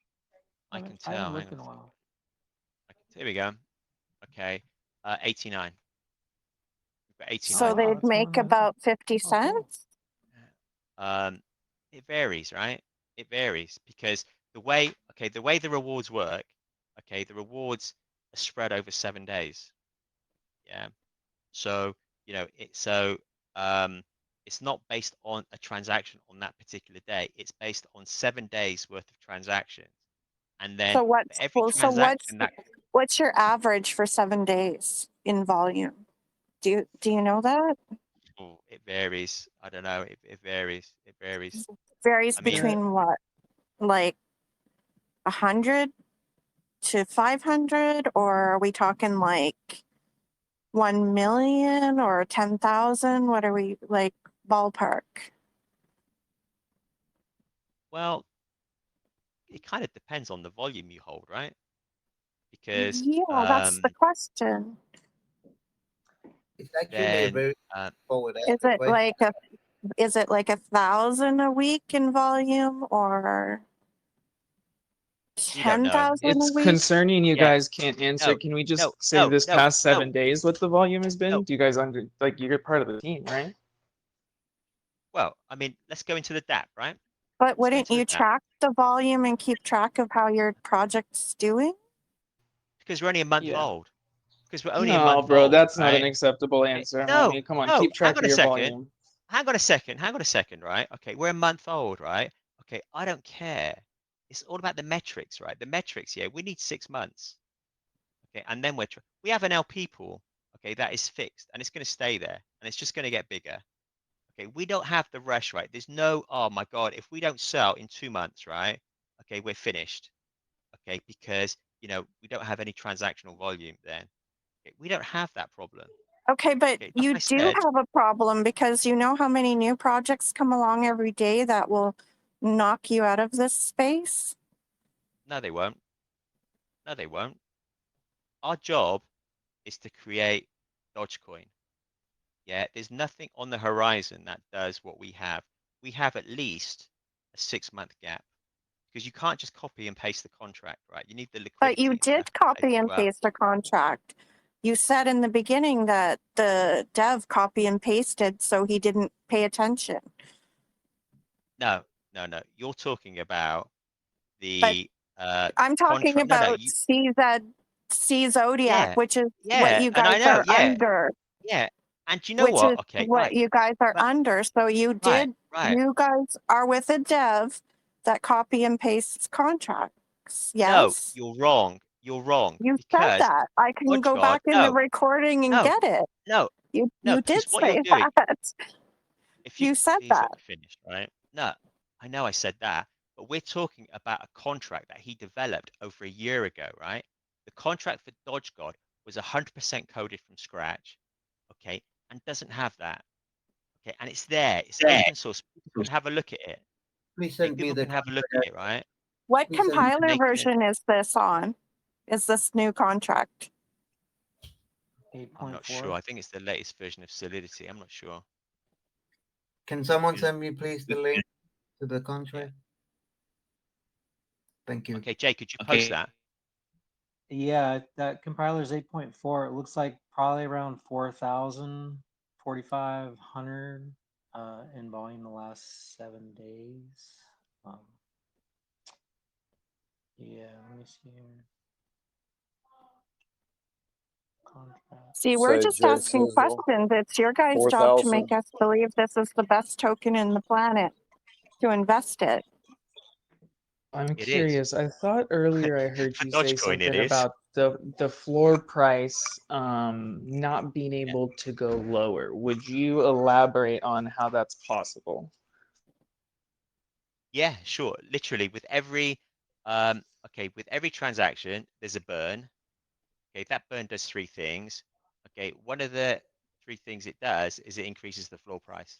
Speaker 1: I can
Speaker 4: I haven't
Speaker 1: tell. Hang
Speaker 4: looked
Speaker 1: on.
Speaker 4: in a while.
Speaker 1: Here we go. Okay, 89. We've got 89
Speaker 2: So
Speaker 4: Oh, wow,
Speaker 2: they'd
Speaker 1: holders.
Speaker 4: that's more
Speaker 2: make
Speaker 4: than I thought.
Speaker 2: about 50
Speaker 4: Oh, cool.
Speaker 2: cents.
Speaker 1: It varies, right? It varies because the way the rewards work, okay, the rewards are spread over 7 days. Yeah. So, it's not based on a transaction on that particular day. It's based on 7 days worth of transactions. And then
Speaker 2: So
Speaker 1: for every transaction that
Speaker 2: what's your average for 7 days in volume? Do you know that?
Speaker 1: Oh, it varies. I don't know. It varies. It varies.
Speaker 2: Varies
Speaker 1: I mean,
Speaker 2: between what, like 100 to 500, or are we talking like 1 million or 10,000? What are we like ballpark?
Speaker 1: well, it kind of depends on the volume you hold, right? Because
Speaker 2: Yeah, that's the question.
Speaker 5: It's actually a
Speaker 1: then
Speaker 5: very forward
Speaker 2: Is
Speaker 5: asked
Speaker 2: it
Speaker 5: question.
Speaker 2: like is it like 1,000 a week in volume, or
Speaker 1: we don't know.
Speaker 2: 10,000 a
Speaker 6: It's
Speaker 2: week?
Speaker 6: concerning you
Speaker 1: Yeah.
Speaker 6: guys can't answer.
Speaker 1: No,
Speaker 6: Can we just
Speaker 1: no,
Speaker 6: say
Speaker 1: no,
Speaker 6: this
Speaker 1: no,
Speaker 6: past
Speaker 1: no,
Speaker 6: 7 days what the volume has been?
Speaker 1: no.
Speaker 6: Do you guys like you're part of the team, right?
Speaker 1: Well, I mean, let's go into the DApp, right?
Speaker 2: But
Speaker 1: Let's go
Speaker 2: wouldn't
Speaker 1: into the
Speaker 2: you
Speaker 1: DApp
Speaker 2: track the volume and keep track of how your project's doing?
Speaker 1: because we're only a month
Speaker 6: Yeah.
Speaker 1: old. Because we're only a
Speaker 6: No,
Speaker 1: month
Speaker 6: bro,
Speaker 1: old,
Speaker 6: that's not an
Speaker 1: right?
Speaker 6: acceptable
Speaker 1: Okay.
Speaker 6: answer,
Speaker 1: No,
Speaker 6: homie. Come on,
Speaker 1: no.
Speaker 6: keep
Speaker 1: Hang
Speaker 6: track
Speaker 1: on
Speaker 6: of
Speaker 1: a
Speaker 6: your
Speaker 1: second.
Speaker 6: volume.
Speaker 1: Hang on a second. Hang on a second, right? Okay, we're a month old, right? Okay, I don't care. It's all about the metrics, right? The metrics, yeah. We need 6 months. Okay, and then we have an LP pool, okay, that is fixed and it's going to stay there and it's just going to get bigger. Okay, we don't have the rush, right? There's no, oh my God, if we don't sell in 2 months, right? Okay, we're finished. Okay, because we don't have any transactional volume then. Okay, we don't have that problem.
Speaker 2: Okay, but
Speaker 1: Okay, like
Speaker 2: you
Speaker 1: I
Speaker 2: do
Speaker 1: said,
Speaker 2: have a problem because you know how many new projects come along every day that will knock you out of this space?
Speaker 1: no, they won't. No, they won't. Our job is to create Dogecoin. Yeah, there's nothing on the horizon that does what we have. We have at least a 6-month gap because you can't just copy and paste the contract, right? You need the
Speaker 2: But
Speaker 1: liquidity
Speaker 2: you
Speaker 1: and stuff
Speaker 2: did
Speaker 1: to back
Speaker 2: copy and
Speaker 1: you up.
Speaker 2: paste a contract. You said in the beginning that the dev copy and pasted so he didn't pay attention.
Speaker 1: No, no, no. You're talking about
Speaker 2: But
Speaker 1: the
Speaker 2: I'm talking
Speaker 1: contract. No, no.
Speaker 2: about CZ Zodiac,
Speaker 1: Yeah,
Speaker 2: which is what
Speaker 1: yeah,
Speaker 2: you
Speaker 1: and
Speaker 2: guys
Speaker 1: I know.
Speaker 2: are
Speaker 1: Yeah,
Speaker 2: under,
Speaker 1: yeah. And you know
Speaker 2: which is
Speaker 1: what? Okay,
Speaker 2: what
Speaker 1: right,
Speaker 2: you guys are
Speaker 1: right,
Speaker 2: under. So you
Speaker 1: right.
Speaker 2: guys are with a dev that copy and pastes contracts.
Speaker 1: No,
Speaker 2: Yes?
Speaker 1: you're wrong. You're wrong
Speaker 2: You said
Speaker 1: because
Speaker 2: that. I can go
Speaker 1: DogeGod.
Speaker 2: back in the
Speaker 1: No,
Speaker 2: recording and
Speaker 1: no,
Speaker 2: get it.
Speaker 1: no, no.
Speaker 2: You
Speaker 1: Because
Speaker 2: did
Speaker 1: what you're
Speaker 2: say
Speaker 1: doing,
Speaker 2: that.
Speaker 1: if you
Speaker 2: You
Speaker 1: could
Speaker 2: said
Speaker 1: please let
Speaker 2: that.
Speaker 1: me finish, right? No, I know I said that, but we're talking about a contract that he developed over a year ago, right? The contract for DogeGod was 100% coded from scratch, okay, and doesn't have that, okay, and it's there. It's open source. People can have a look at it.
Speaker 5: Please
Speaker 1: Okay,
Speaker 5: send me
Speaker 1: people
Speaker 5: the
Speaker 1: can have a look at it, right?
Speaker 2: What
Speaker 5: please send me
Speaker 2: compiler
Speaker 1: And they can.
Speaker 2: version is this on? Is this new contract?
Speaker 1: I'm not sure.
Speaker 4: 8.4.
Speaker 1: I think it's the latest version of Solidity. I'm not sure.
Speaker 5: Can someone send me please the link to the
Speaker 1: Yeah.
Speaker 5: contract? Thank you.
Speaker 1: Okay, Jay, could you post that?
Speaker 4: Yeah, that compiler is 8.4. It looks like probably around 4,000, 4,500 in volume the last 7 days. Yeah, let me see here. Contract.
Speaker 2: See, we're
Speaker 3: Say
Speaker 2: just
Speaker 3: Jay
Speaker 2: asking
Speaker 3: Sizzle,
Speaker 2: questions. It's your guys' job to
Speaker 3: 4,000.
Speaker 2: make us believe this is the best token in the planet to invest it.
Speaker 6: I'm
Speaker 1: It is.
Speaker 6: curious. I thought earlier I heard
Speaker 1: For
Speaker 6: you say
Speaker 1: Dogecoin, it
Speaker 6: something
Speaker 1: is.
Speaker 6: about the floor price not being
Speaker 1: Yeah.
Speaker 6: able to go lower. Would you elaborate on how that's possible?
Speaker 1: Yeah, sure. Literally, with every with every transaction, there's a burn. Okay, that burn does 3 things. Okay, one of the 3 things it does is it increases the floor price.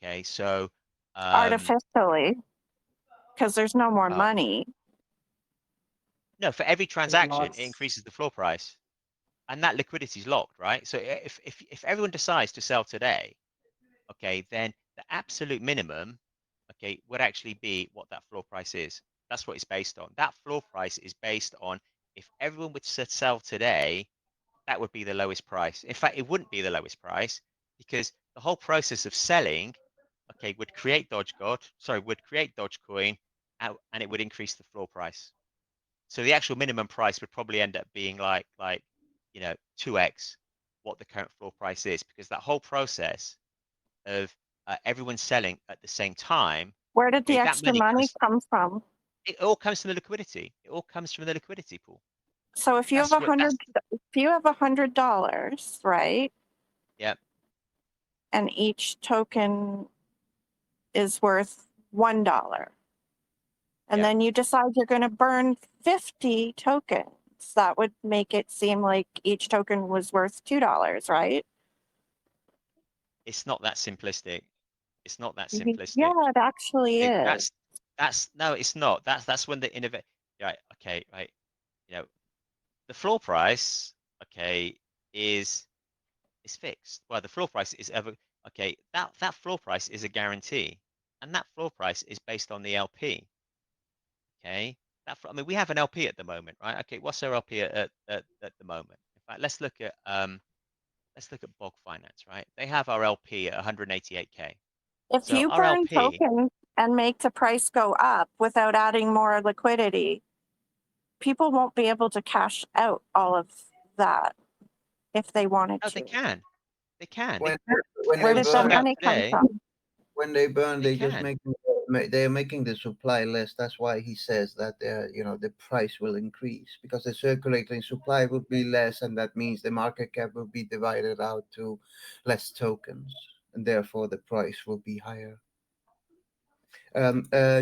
Speaker 1: Okay, so
Speaker 2: Artificially, because there's no more
Speaker 1: uh,
Speaker 2: money.
Speaker 1: no, for every
Speaker 4: It
Speaker 1: transaction, it
Speaker 4: locks.
Speaker 1: increases the floor price, and that liquidity is locked, right? So if everyone decides to sell today, okay, then the absolute minimum, okay, would actually be what that floor price is. That's what it's based on. That floor price is based on if everyone would sell today, that would be the lowest price. In fact, it wouldn't be the lowest price because the whole process of selling, okay, would create Dogecoin, and it would increase the floor price. So the actual minimum price would probably end up being like 2x what the current floor price is because that whole process of everyone selling at the same time,
Speaker 2: Where did the
Speaker 1: okay, that
Speaker 2: extra
Speaker 1: money
Speaker 2: money
Speaker 1: comes.
Speaker 2: come from?
Speaker 1: It all comes from the liquidity. It all comes from the liquidity pool.
Speaker 2: So if you have
Speaker 1: That's what. That's
Speaker 2: if you have $100, right?
Speaker 1: Yep.
Speaker 2: And each token is worth $1. And
Speaker 1: Yep.
Speaker 2: then you decide you're going to burn 50 tokens. That would make it seem like each token was worth $2, right?
Speaker 1: It's not that simplistic. It's not that
Speaker 2: Yeah,
Speaker 1: simplistic.
Speaker 2: it actually
Speaker 1: Okay,
Speaker 2: is.
Speaker 1: that's no, it's not. That's when the innovate. Right. Okay. Right. You know, the floor price. Okay, is fixed. Well, the floor price is ever. Okay, that floor price is a guarantee, and that floor price is based on the LP. Okay, I mean, we have an LP at the moment, right? Okay, what's our LP at the moment? In fact, let's look at Bog Finance, right? They have our LP at 188K.
Speaker 2: If
Speaker 1: So
Speaker 2: you
Speaker 1: our
Speaker 2: burn
Speaker 1: LP,
Speaker 2: tokens and make the price go up without adding more liquidity, people won't be able to cash out all of that if they wanted
Speaker 1: oh,
Speaker 2: to.
Speaker 1: they can. They can.
Speaker 5: When
Speaker 2: Where
Speaker 5: they
Speaker 2: did the
Speaker 1: sold
Speaker 5: burn,
Speaker 1: out
Speaker 2: money come
Speaker 1: today.
Speaker 2: from?
Speaker 5: when they burn,
Speaker 1: They
Speaker 5: they just
Speaker 1: can.
Speaker 5: they're making the supply less. That's why he says that the price will increase because the circulating supply will be less, and that means the market cap will be divided out to less tokens, and therefore the price will be higher.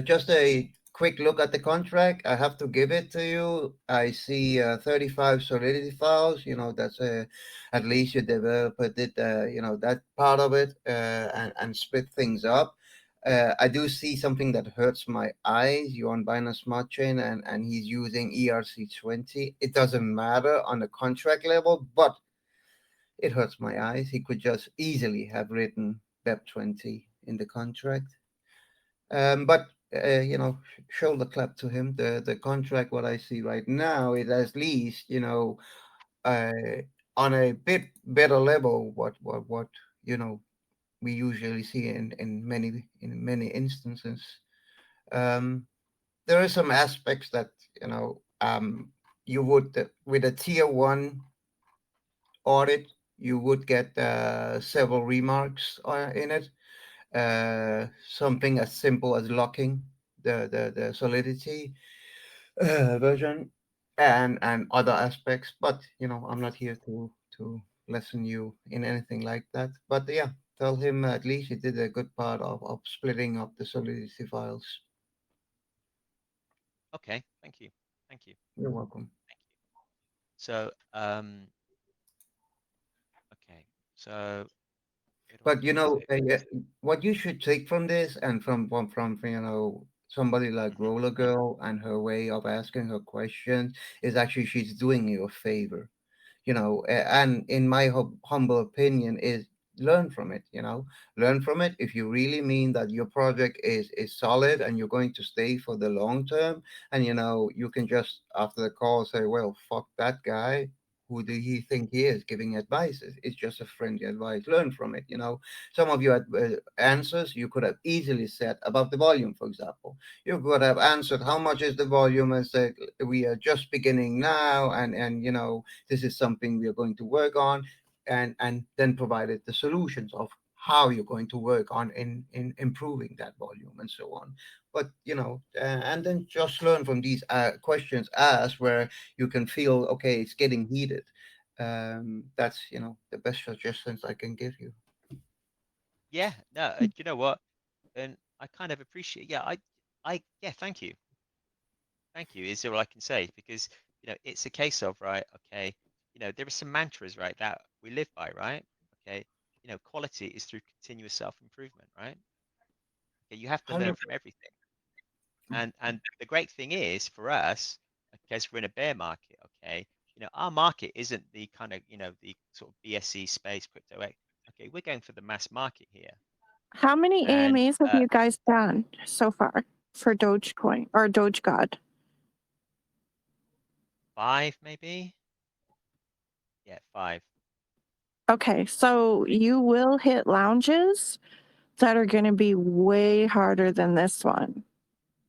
Speaker 5: Just a quick look at the contract. I have to give it to you. I see 35 Solidity files. That's at least your developer did that part of it and split things up. I do see something that hurts my eyes. You're on Binance Smart Chain and he's using ERC20. It doesn't matter on the contract level, but it hurts my eyes. He could just easily have written BEP20 in the contract. But shoulder clap to him. The contract, what I see right now, is at least on a bit better level. What we usually see in many instances. There are some aspects that you would with a tier 1 audit you would get several remarks in it. Something as simple as locking the Solidity version and other aspects, but I'm not here to lesson you in anything like that. But yeah, tell him at least he did a good part of splitting up the Solidity files.
Speaker 1: Okay. Thank you. Thank you.
Speaker 5: You're welcome.
Speaker 1: Thank you. So, okay. So,
Speaker 5: But what you should take from this and from somebody like Roller Girl and her way of asking her questions is actually she's doing you a favor. And in my humble opinion is learn from it. Learn from it. If you really mean that your project is solid and you're going to stay for the long term, and you can just after the call say, well, fuck that guy, who do he think he is giving advice? It's just a friendly advice. Learn from it. Some of your answers you could have easily said about the volume, for example. You could have answered how much is the volume and said we are just beginning now, and this is something we are going to work on, and then provided the solutions of how you're going to work on in improving that volume and so on. But and then just learn from these questions asked where you can feel okay, it's getting heated. That's the best suggestions I can give you.
Speaker 1: yeah. No. You know what? And I kind of appreciate. Yeah. Yeah. Thank you. Thank you. Is all I can say because it's a case of right. Okay. There are some mantras right that we live by, right? Okay. Quality is through continuous self-improvement, right? Okay, you have to learn
Speaker 5: 100%.
Speaker 1: from everything. And the great thing is for us, because we're in a bear market, okay, our market isn't the kind of the sort of BSC space crypto. Okay, we're going for the mass market here.
Speaker 2: How many
Speaker 1: And
Speaker 2: AMAs have you guys done so far for Dogecoin or DogeGod?
Speaker 1: 5 maybe. Yeah, 5.
Speaker 2: Okay, so you will hit lounges that are going to be way harder than this one.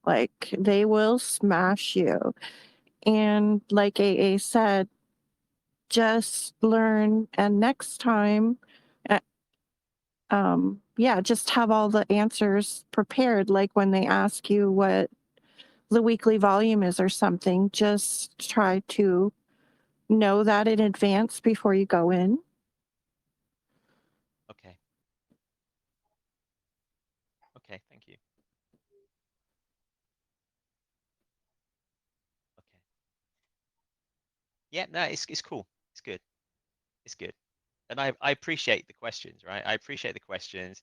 Speaker 2: Like they will smash you. And like AA said, just learn, and next time just have all the answers prepared. Like when they ask you what the weekly volume is or something, just try to know that in advance before you go in.
Speaker 1: Okay. Okay, thank you. Okay. Yeah, no, it's cool. It's good. It's good. And I appreciate the questions, right? I appreciate the questions.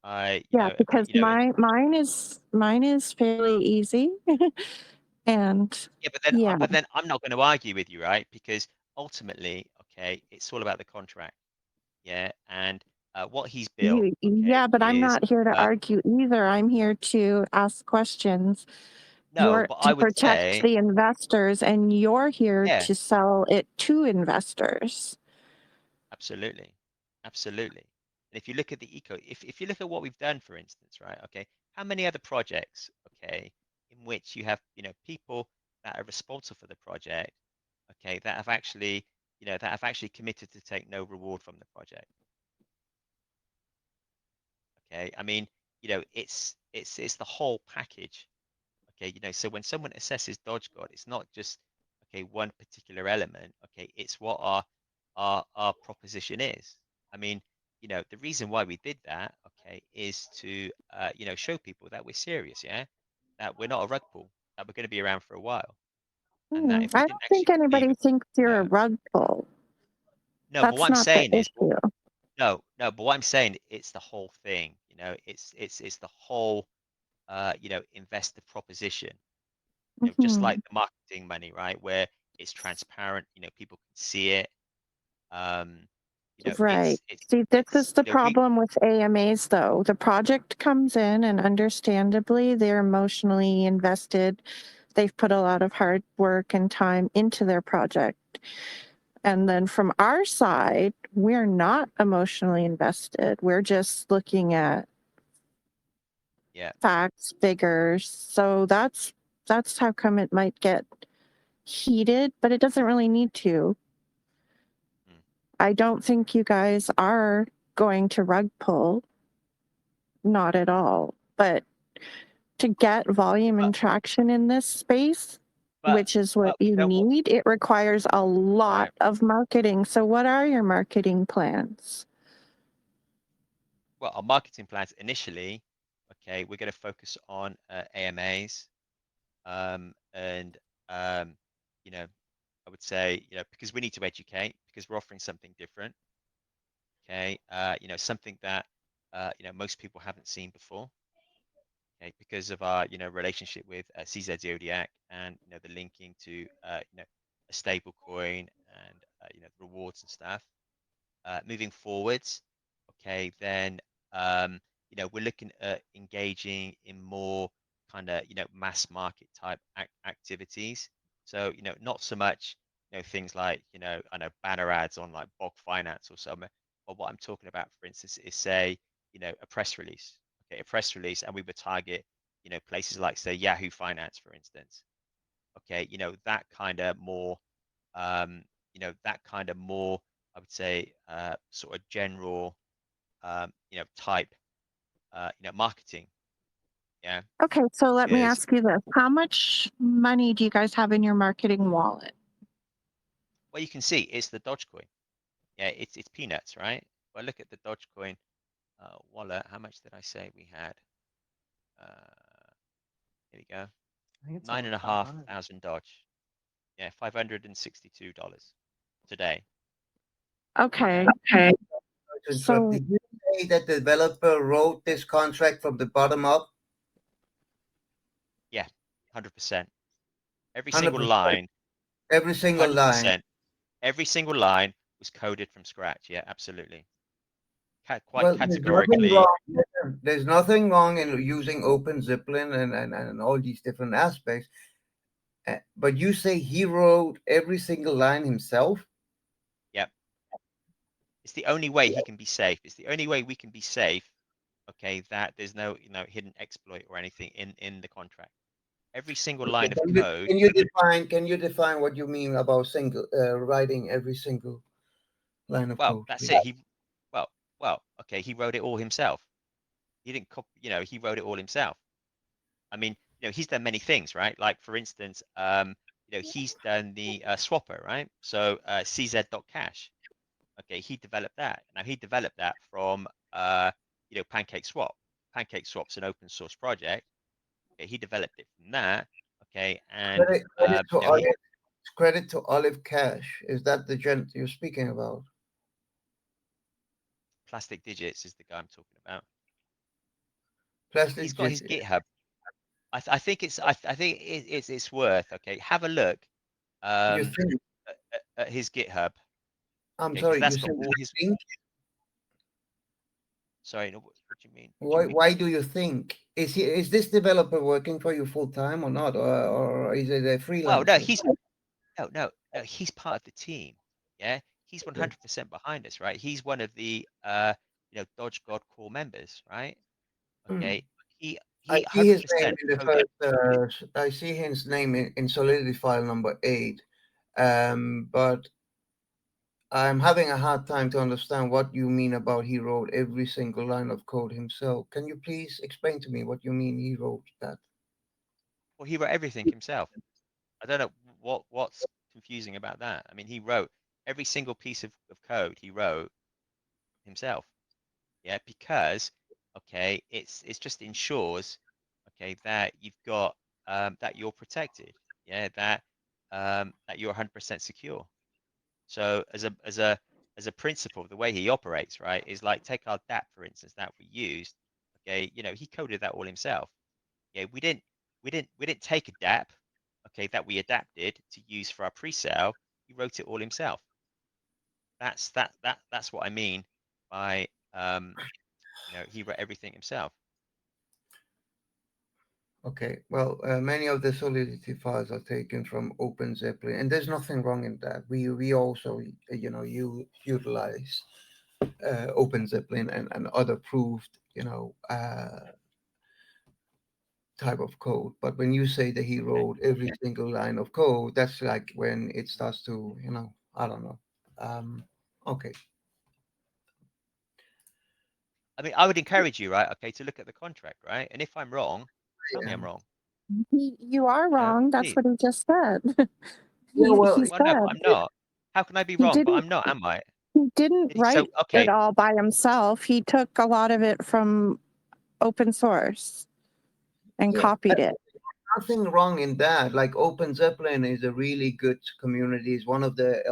Speaker 2: Yeah, because mine is fairly easy. And
Speaker 1: yeah, but then
Speaker 2: yeah,
Speaker 1: I'm not going to argue with you, right? Because ultimately, okay, it's all about the contract. Yeah, and what he's built, okay,
Speaker 2: but I'm
Speaker 1: is
Speaker 2: not here to argue either. I'm here to ask questions.
Speaker 1: no,
Speaker 2: You're
Speaker 1: but I
Speaker 2: to
Speaker 1: would
Speaker 2: protect
Speaker 1: say,
Speaker 2: the investors, and you're here
Speaker 1: yeah,
Speaker 2: to sell it to investors.
Speaker 1: absolutely, absolutely. And if you look at the if you look at what we've done, for instance, right? Okay, how many other projects, okay, in which you have, people that are responsible for the project, okay, that have actually, that have actually committed to take no reward from the project. Okay, I mean, it's the whole package. Okay, so when someone assesses DogeGod, it's not just okay one particular element. Okay, it's what our proposition is. I mean, the reason why we did that, okay, is to show people that we're serious, yeah, that we're not a rug pull, that we're going to be around for a while, and that if we
Speaker 2: I
Speaker 1: didn't
Speaker 2: don't think
Speaker 1: actually believe
Speaker 2: anybody
Speaker 1: it,
Speaker 2: thinks you're a
Speaker 1: yeah,
Speaker 2: rug pull.
Speaker 1: no, but what
Speaker 2: That's
Speaker 1: I'm
Speaker 2: not the
Speaker 1: saying is,
Speaker 2: issue.
Speaker 1: no, no, but what I'm saying, it's the whole thing. It's the whole investor proposition. Just
Speaker 2: Mhm.
Speaker 1: like the marketing money, right? Where it's transparent, people can see it. Um,
Speaker 2: Right. See, this is the
Speaker 1: we
Speaker 2: problem with AMAs, though. The project comes in, and understandably, they're emotionally invested. They've put a lot of hard work and time into their project. And then from our side, we're not emotionally invested. We're just looking at
Speaker 1: yeah,
Speaker 2: facts, figures. So that's how come it might get heated, but it doesn't really need to.
Speaker 1: mm.
Speaker 2: I don't think you guys are going to rug pull, not at all. But to get volume and
Speaker 1: but
Speaker 2: traction in this space,
Speaker 1: but
Speaker 2: which is what
Speaker 1: but we
Speaker 2: you
Speaker 1: don't want,
Speaker 2: need, it requires a lot
Speaker 1: right.
Speaker 2: of marketing. So what are your marketing plans?
Speaker 1: Well, our marketing plans initially, okay, we're going to focus on AMAs, and I would say, because we need to educate, because we're offering something different, okay, something that most people haven't seen before. Okay, because of our relationship with CZUSD and the linking to a stable coin and rewards and stuff. Moving forwards, okay, then we're looking at engaging in more kind of mass market type activities. So not so much things like I know banner ads on like Bog Finance or something, but what I'm talking about, for instance, is say a press release. Okay, a press release, and we would target places like say Yahoo Finance, for instance. Okay, that kind of more that kind of more, I would say, sort of general, type, marketing. Yeah,
Speaker 2: Okay, so let me
Speaker 1: because
Speaker 2: ask you this. How much money do you guys have in your marketing wallet?
Speaker 1: well, you can see it's the Dogecoin. Yeah, it's peanuts, right? Well, look at the Dogecoin wallet. How much did I say we had? Here we go.
Speaker 6: I think it's
Speaker 1: Nine
Speaker 6: over
Speaker 1: and a half
Speaker 6: 500.
Speaker 1: thousand Doge. Yeah, $562 today.
Speaker 2: Okay,
Speaker 1: Yeah,
Speaker 5: Okay. To interrupt,
Speaker 2: so
Speaker 5: did you say that the developer wrote this contract from the bottom up?
Speaker 1: yeah, 100%. Every single
Speaker 5: 100%.
Speaker 1: line,
Speaker 5: Every single line.
Speaker 1: 100%. Every single line was coded from scratch. Yeah, absolutely. Quite
Speaker 5: Well, there's nothing
Speaker 1: categorically.
Speaker 5: wrong. There's nothing wrong in using Open Zeppelin and all these different aspects. But you say he wrote every single line himself?
Speaker 1: Yep. It's the only way he can be safe. It's the only way we can be safe. Okay, that there's no hidden exploit or anything in the contract. Every single line of code.
Speaker 5: Can you define what you mean about writing every single line of
Speaker 1: Well,
Speaker 5: code,
Speaker 1: that's
Speaker 5: please?
Speaker 1: it. Well, okay. He wrote it all himself. He didn't copy. He wrote it all himself. I mean, he's done many things, right? Like for instance, he's done the swapper, right? So CZ.cash. Okay, he developed that. Now he developed that from Pancake Swap. Pancake Swap's an open source project. Okay, he developed it from that. Okay, and
Speaker 5: credit to Olive Cash. Is that the gent you're speaking about?
Speaker 1: Plastic Digits is the guy I'm talking about.
Speaker 5: Plastic
Speaker 1: He's got his GitHub. I think it's worth. Okay, have a look.
Speaker 5: You think?
Speaker 1: At his GitHub.
Speaker 5: I'm
Speaker 1: Okay,
Speaker 5: sorry.
Speaker 1: that's
Speaker 5: You
Speaker 1: got all his.
Speaker 5: think?
Speaker 1: Sorry, no, what do you mean?
Speaker 5: Why do you think? Is this developer working for you full time or not, or is it a freelancer?
Speaker 1: Well, no, he's part of the team. Yeah, he's 100% behind us, right? He's one of the DogeGod core members, right? Okay, he
Speaker 5: I see his
Speaker 1: 100%
Speaker 5: name in the first. I see his name in Solidity file number 8, but I'm having a hard time to understand what you mean about he wrote every single line of code himself. Can you please explain to me what you mean he wrote that?
Speaker 1: Well, he wrote everything himself. I don't know what's confusing about that. I mean, he wrote every single piece of code he wrote himself. Yeah, because okay, it's just ensures okay that you've got that you're protected. Yeah, that that you're 100% secure. So as a principle, the way he operates, right, is like take our Dapp for instance that we used. Okay, he coded that all himself. Yeah, we didn't take a Dapp, okay, that we adapted to use for our pre-sale. He wrote it all himself. That's what I mean by he wrote everything himself.
Speaker 5: Okay, well, many of the Solidity files are taken from Open Zeppelin, and there's nothing wrong in that. We also, you utilize Open Zeppelin and other proved, type of code. But when you say that he wrote every single line of code, that's like when it starts to, I don't know. Okay.
Speaker 1: I mean, I would encourage you, right? Okay, to look at the contract, right? And if I'm wrong, tell me I'm wrong.
Speaker 2: You are wrong. That's
Speaker 1: Please.
Speaker 2: what he just said.
Speaker 5: Yeah, well,
Speaker 1: Well, no, but I'm not. How can I be
Speaker 2: He
Speaker 1: wrong? But
Speaker 2: didn't-
Speaker 1: I'm not, am I?
Speaker 2: He didn't write it all by himself. He took a lot of it from open source and copied it.
Speaker 5: Nothing wrong in that. Like Open Zeppelin is a really good community. It's one of the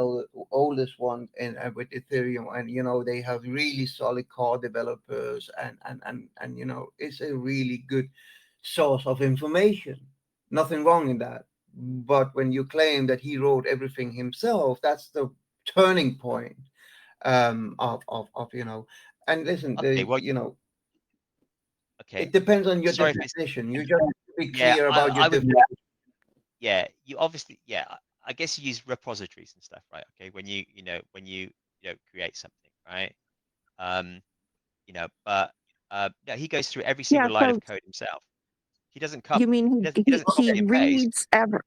Speaker 5: oldest ones with Ethereum, and they have really solid core developers, and it's a really good source of information. Nothing wrong in that. But when you claim that he wrote everything himself, that's the turning point of and listen,
Speaker 1: Okay, well,
Speaker 5: it depends on your definition. You just be clear about your definition.
Speaker 1: Yeah, you obviously, I guess you use repositories and stuff, right? Okay, when you create something, right? But he goes through every single line of code himself. He doesn't come.
Speaker 2: You mean he reads every?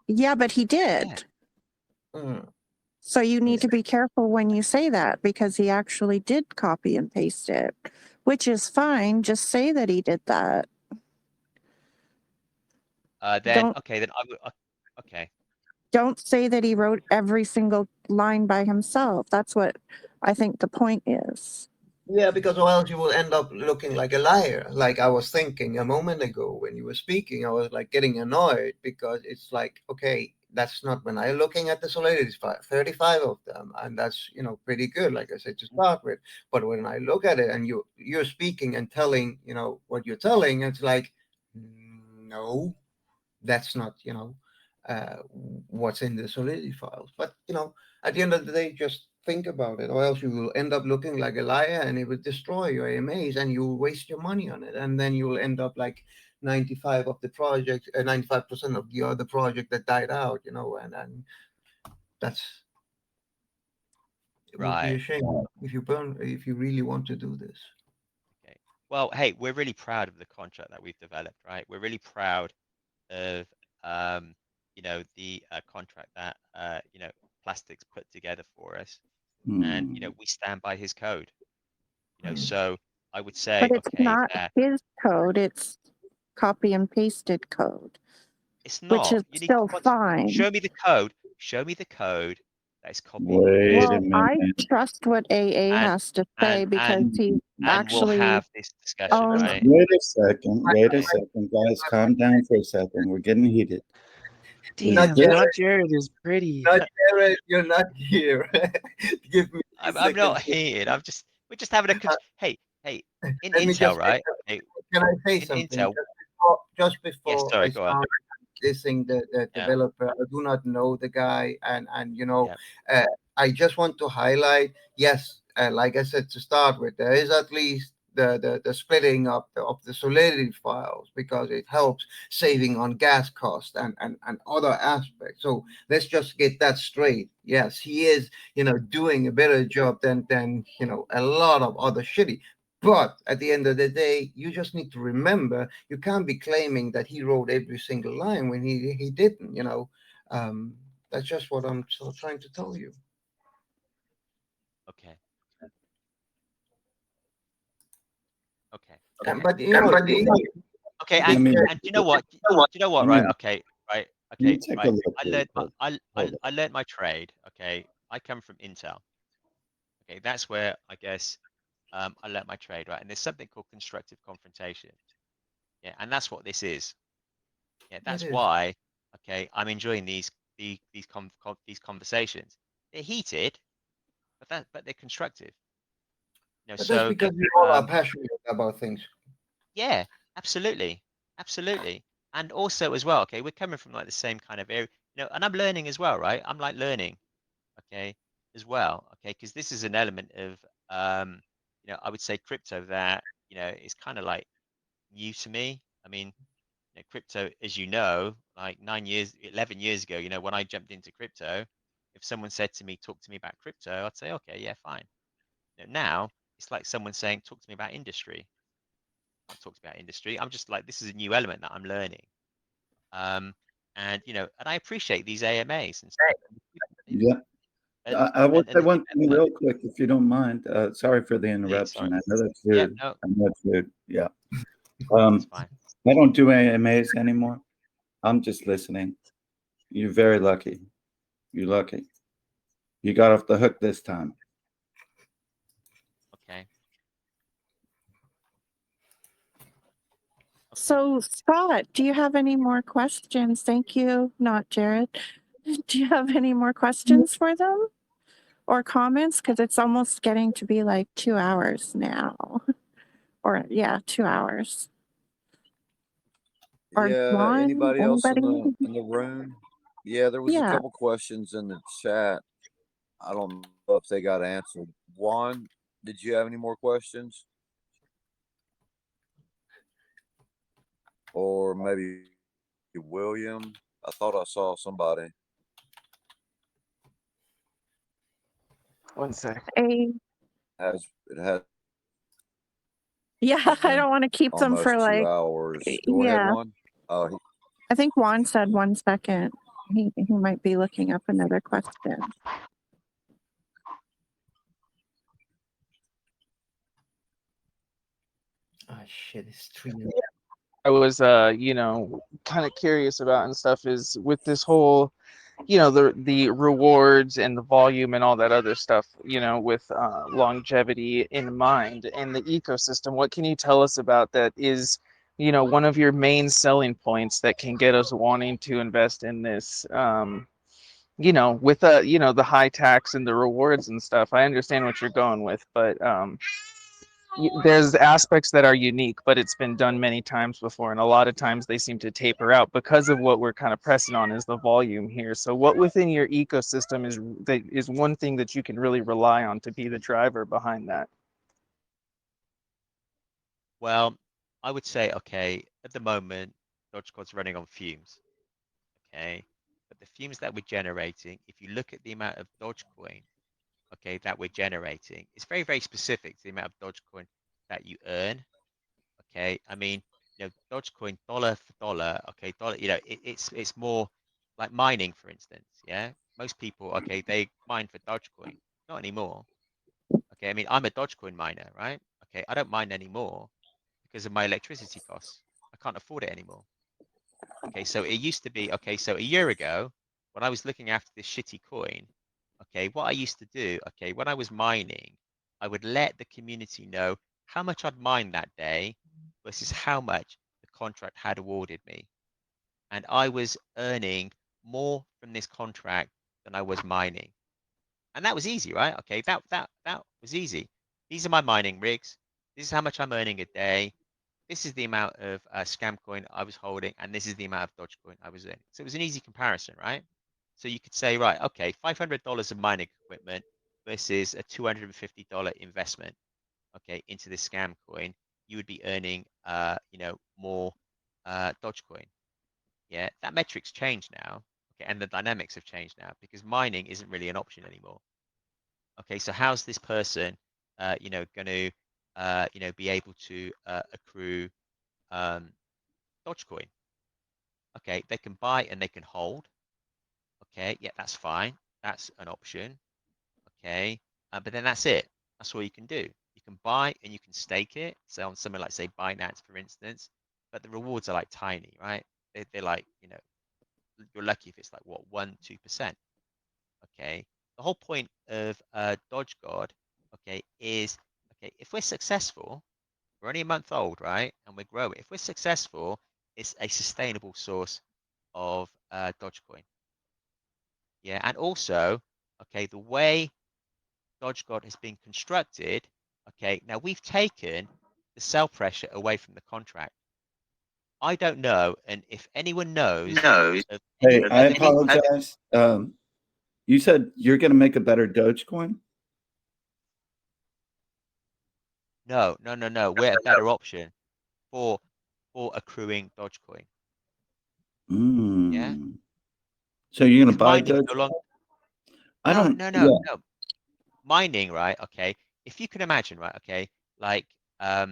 Speaker 2: Yeah, but he did.
Speaker 5: Yeah.
Speaker 2: So you need to be careful when you say that, because he actually did copy and paste it, which is fine. Just say that he did that.
Speaker 1: Then I would. Okay.
Speaker 2: Don't say that he wrote every single line by himself. That's what I think the point is.
Speaker 5: Yeah, because or else you will end up looking like a liar. Like I was thinking a moment ago when you were speaking, I was like getting annoyed because it's like, okay, that's not when I'm looking at the Solidity 35 of them, and that's pretty good, like I said, to start with. But when I look at it and you're speaking and telling what you're telling, it's like, no, that's not what's in the Solidity files. But at the end of the day, just think about it, or else you will end up looking like a liar, and it will destroy your AMAs, and you'll waste your money on it, and then you'll end up like 95% of the other project that died out, and that's it would be a shame if you really want to do this.
Speaker 1: Okay. Well, hey, we're really proud of the contract that we've developed, right? We're really proud of the contract that Plastics put together for us, and we stand by his code. So I would say,
Speaker 2: but it's not his code; it's copy and pasted code.
Speaker 1: It's
Speaker 2: which
Speaker 1: not.
Speaker 2: is
Speaker 1: You need
Speaker 2: still fine.
Speaker 1: show me the code. Show me the code that is copying and
Speaker 7: Wait
Speaker 2: Well,
Speaker 7: a
Speaker 1: pasting,
Speaker 7: minute.
Speaker 2: I trust what AA
Speaker 1: and
Speaker 2: has to say because he
Speaker 1: and we'll
Speaker 2: actually
Speaker 1: have this discussion,
Speaker 2: owns.
Speaker 1: right?
Speaker 7: Wait a second. Wait a second, guys. Calm down for a second. We're getting heated. Is
Speaker 5: Not
Speaker 6: Damn,
Speaker 5: yet.
Speaker 7: this
Speaker 6: not Jared is pretty.
Speaker 5: Not Jared, you're not here. Give me a
Speaker 1: I'm
Speaker 5: second.
Speaker 1: not here. We're just having a hey, in
Speaker 5: Let me
Speaker 1: Intel,
Speaker 5: just say
Speaker 1: right?
Speaker 5: something.
Speaker 1: Hey,
Speaker 5: Can I say
Speaker 1: in
Speaker 5: something?
Speaker 1: Intel,
Speaker 5: Just
Speaker 1: yes,
Speaker 5: before
Speaker 1: sorry,
Speaker 5: I
Speaker 1: go on.
Speaker 5: start dissing the
Speaker 1: Yeah,
Speaker 5: developer, I do not know the guy, and
Speaker 1: yeah,
Speaker 5: I just want to highlight. Yes, like I said to start with, there is at least the splitting of the Solidity files because it helps saving on gas cost and other aspects. So let's just get that straight. Yes, he is doing a better job than a lot of other shitty. But at the end of the day, you just need to remember you can't be claiming that he wrote every single line when he didn't. That's just what I'm trying to tell you.
Speaker 1: okay, okay,
Speaker 5: But
Speaker 1: okay.
Speaker 7: Let me
Speaker 1: And you know what? You know what?
Speaker 7: let me
Speaker 1: Right? Okay, right.
Speaker 7: let me
Speaker 1: Okay,
Speaker 7: take a
Speaker 1: right.
Speaker 7: look
Speaker 1: I
Speaker 7: here.
Speaker 1: learned
Speaker 7: Hold hold
Speaker 1: I learned my trade. Okay, I come from Intel. Okay, that's where I guess I learned my trade, right? And there's something called constructive confrontation. Yeah, and that's what this is. Yeah,
Speaker 5: it
Speaker 1: that's
Speaker 5: is.
Speaker 1: why. Okay, I'm enjoying these conversations. They're heated, but they're constructive.
Speaker 5: But that's
Speaker 1: So
Speaker 5: because we all are
Speaker 1: um,
Speaker 5: passionate about things.
Speaker 1: yeah, absolutely, absolutely, and also as well. Okay, we're coming from like the same kind of area, and I'm learning as well, right? I'm like learning, okay, as well, okay, because this is an element of I would say crypto that is kind of like new to me. I mean, crypto, as you know, like 9 years, 11 years ago, when I jumped into crypto, if someone said to me, talk to me about crypto, I'd say, okay, yeah, fine. Now it's like someone saying, talk to me about industry. Not talk about industry. I'm just like, this is a new element that I'm learning. And I appreciate these AMAs and stuff.
Speaker 7: Yeah.
Speaker 1: And,
Speaker 7: I will say
Speaker 1: and
Speaker 7: one thing real quick, if you don't mind. Sorry for the
Speaker 1: please, sorry.
Speaker 7: interruption. I know that's
Speaker 1: Yeah,
Speaker 7: rude.
Speaker 1: no,
Speaker 7: I know that's rude. Yeah.
Speaker 1: it's fine.
Speaker 7: I don't do AMAs anymore. I'm just listening. You're very lucky. You're lucky. You got off the hook this time.
Speaker 1: Okay.
Speaker 2: So, Scott, do you have any more questions? Thank you, not Jared. Do you have any more questions for them or comments? Because it's almost getting to be like 2 hours now. Or, yeah, 2 hours. Or
Speaker 3: Yeah,
Speaker 2: one?
Speaker 3: anybody else in
Speaker 2: Anybody?
Speaker 3: the room? Yeah, there was a
Speaker 2: Yeah.
Speaker 3: couple questions in the chat. I don't know if they got answered. Juan, did you have any more questions? Or maybe William? I thought I saw somebody.
Speaker 6: One sec.
Speaker 2: A,
Speaker 3: It has
Speaker 2: yeah, I
Speaker 3: been
Speaker 2: don't want to keep them
Speaker 3: almost
Speaker 2: for
Speaker 3: 2
Speaker 2: like,
Speaker 3: hours. Go ahead,
Speaker 2: yeah.
Speaker 3: Juan. Oh,
Speaker 2: I think Juan said 1 second. He might be looking up another question.
Speaker 5: Oh shit! It's 3.
Speaker 6: I was kind of curious about and stuff is with this whole the rewards and the volume and all that other stuff, with longevity in mind and the ecosystem. What can you tell us about that is one of your main selling points that can get us wanting to invest in this, with the high tax and the rewards and stuff. I understand what you're going with, but there's aspects that are unique, but it's been done many times before, and a lot of times they seem to taper out because of what we're kind of pressing on is the volume here. So what within your ecosystem is one thing that you can really rely on to be the driver behind that?
Speaker 1: Well, I would say, okay, at the moment, DogeCod's running on fumes. Okay. But the fumes that we're generating, if you look at the amount of Dogecoin, okay, that we're generating, it's very, very specific to the amount of Dogecoin that you earn. Okay. I mean, Dogecoin dollar for dollar, okay, dollar, it's more like mining, for instance. Yeah. Most people, okay, they mine for Dogecoin. Not anymore. Okay. I mean, I'm a Dogecoin miner, right? Okay. I don't mine anymore because of my electricity costs. I can't afford it anymore. Okay, so it used to be, okay, so a year ago, when I was looking after this shitty coin, okay, what I used to do, okay, when I was mining, I would let the community know how much I'd mined that day versus how much the contract had awarded me. And I was earning more from this contract than I was mining. And that was easy, right? Okay, that was easy. These are my mining rigs. This is how much I'm earning a day. This is the amount of scam coin I was holding, and this is the amount of Dogecoin I was in. So it was an easy comparison, right? So you could say, right, okay, $500 of mining equipment versus a $250 investment, okay, into this scam coin. You would be earning, more Dogecoin. Yeah, that metric's changed now, okay, and the dynamics have changed now because mining isn't really an option anymore. Okay, so how's this person, going to, be able to accrue Dogecoin? Okay, they can buy and they can hold. Okay, yeah, that's fine. That's an option. Okay, but then that's it. That's all you can do. You can buy and you can stake it. So on something like, say, Binance, for instance, but the rewards are like tiny, right? They're like, you're lucky if it's like what, 1-2%. Okay, the whole point of DogeGod, okay, is okay, if we're successful, we're only a month old, right? And we're growing. If we're successful, it's a sustainable source of Dogecoin. Yeah, and also, okay, the way DogeGod has been constructed, okay, now we've taken the sell pressure away from the contract. I don't know, and if anyone knows of
Speaker 7: Hey, I
Speaker 1: any,
Speaker 7: apologize. You said you're going to make a better Dogecoin?
Speaker 1: no, we're a better option for accruing Dogecoin. Yeah.
Speaker 7: So you're going to
Speaker 1: If
Speaker 7: buy
Speaker 1: mining no
Speaker 7: Dogecoin?
Speaker 1: longer,
Speaker 7: I
Speaker 1: no,
Speaker 7: don't.
Speaker 1: no,
Speaker 7: Yeah.
Speaker 1: no, no. Mining, right? Okay. If you can imagine, right? Okay, like a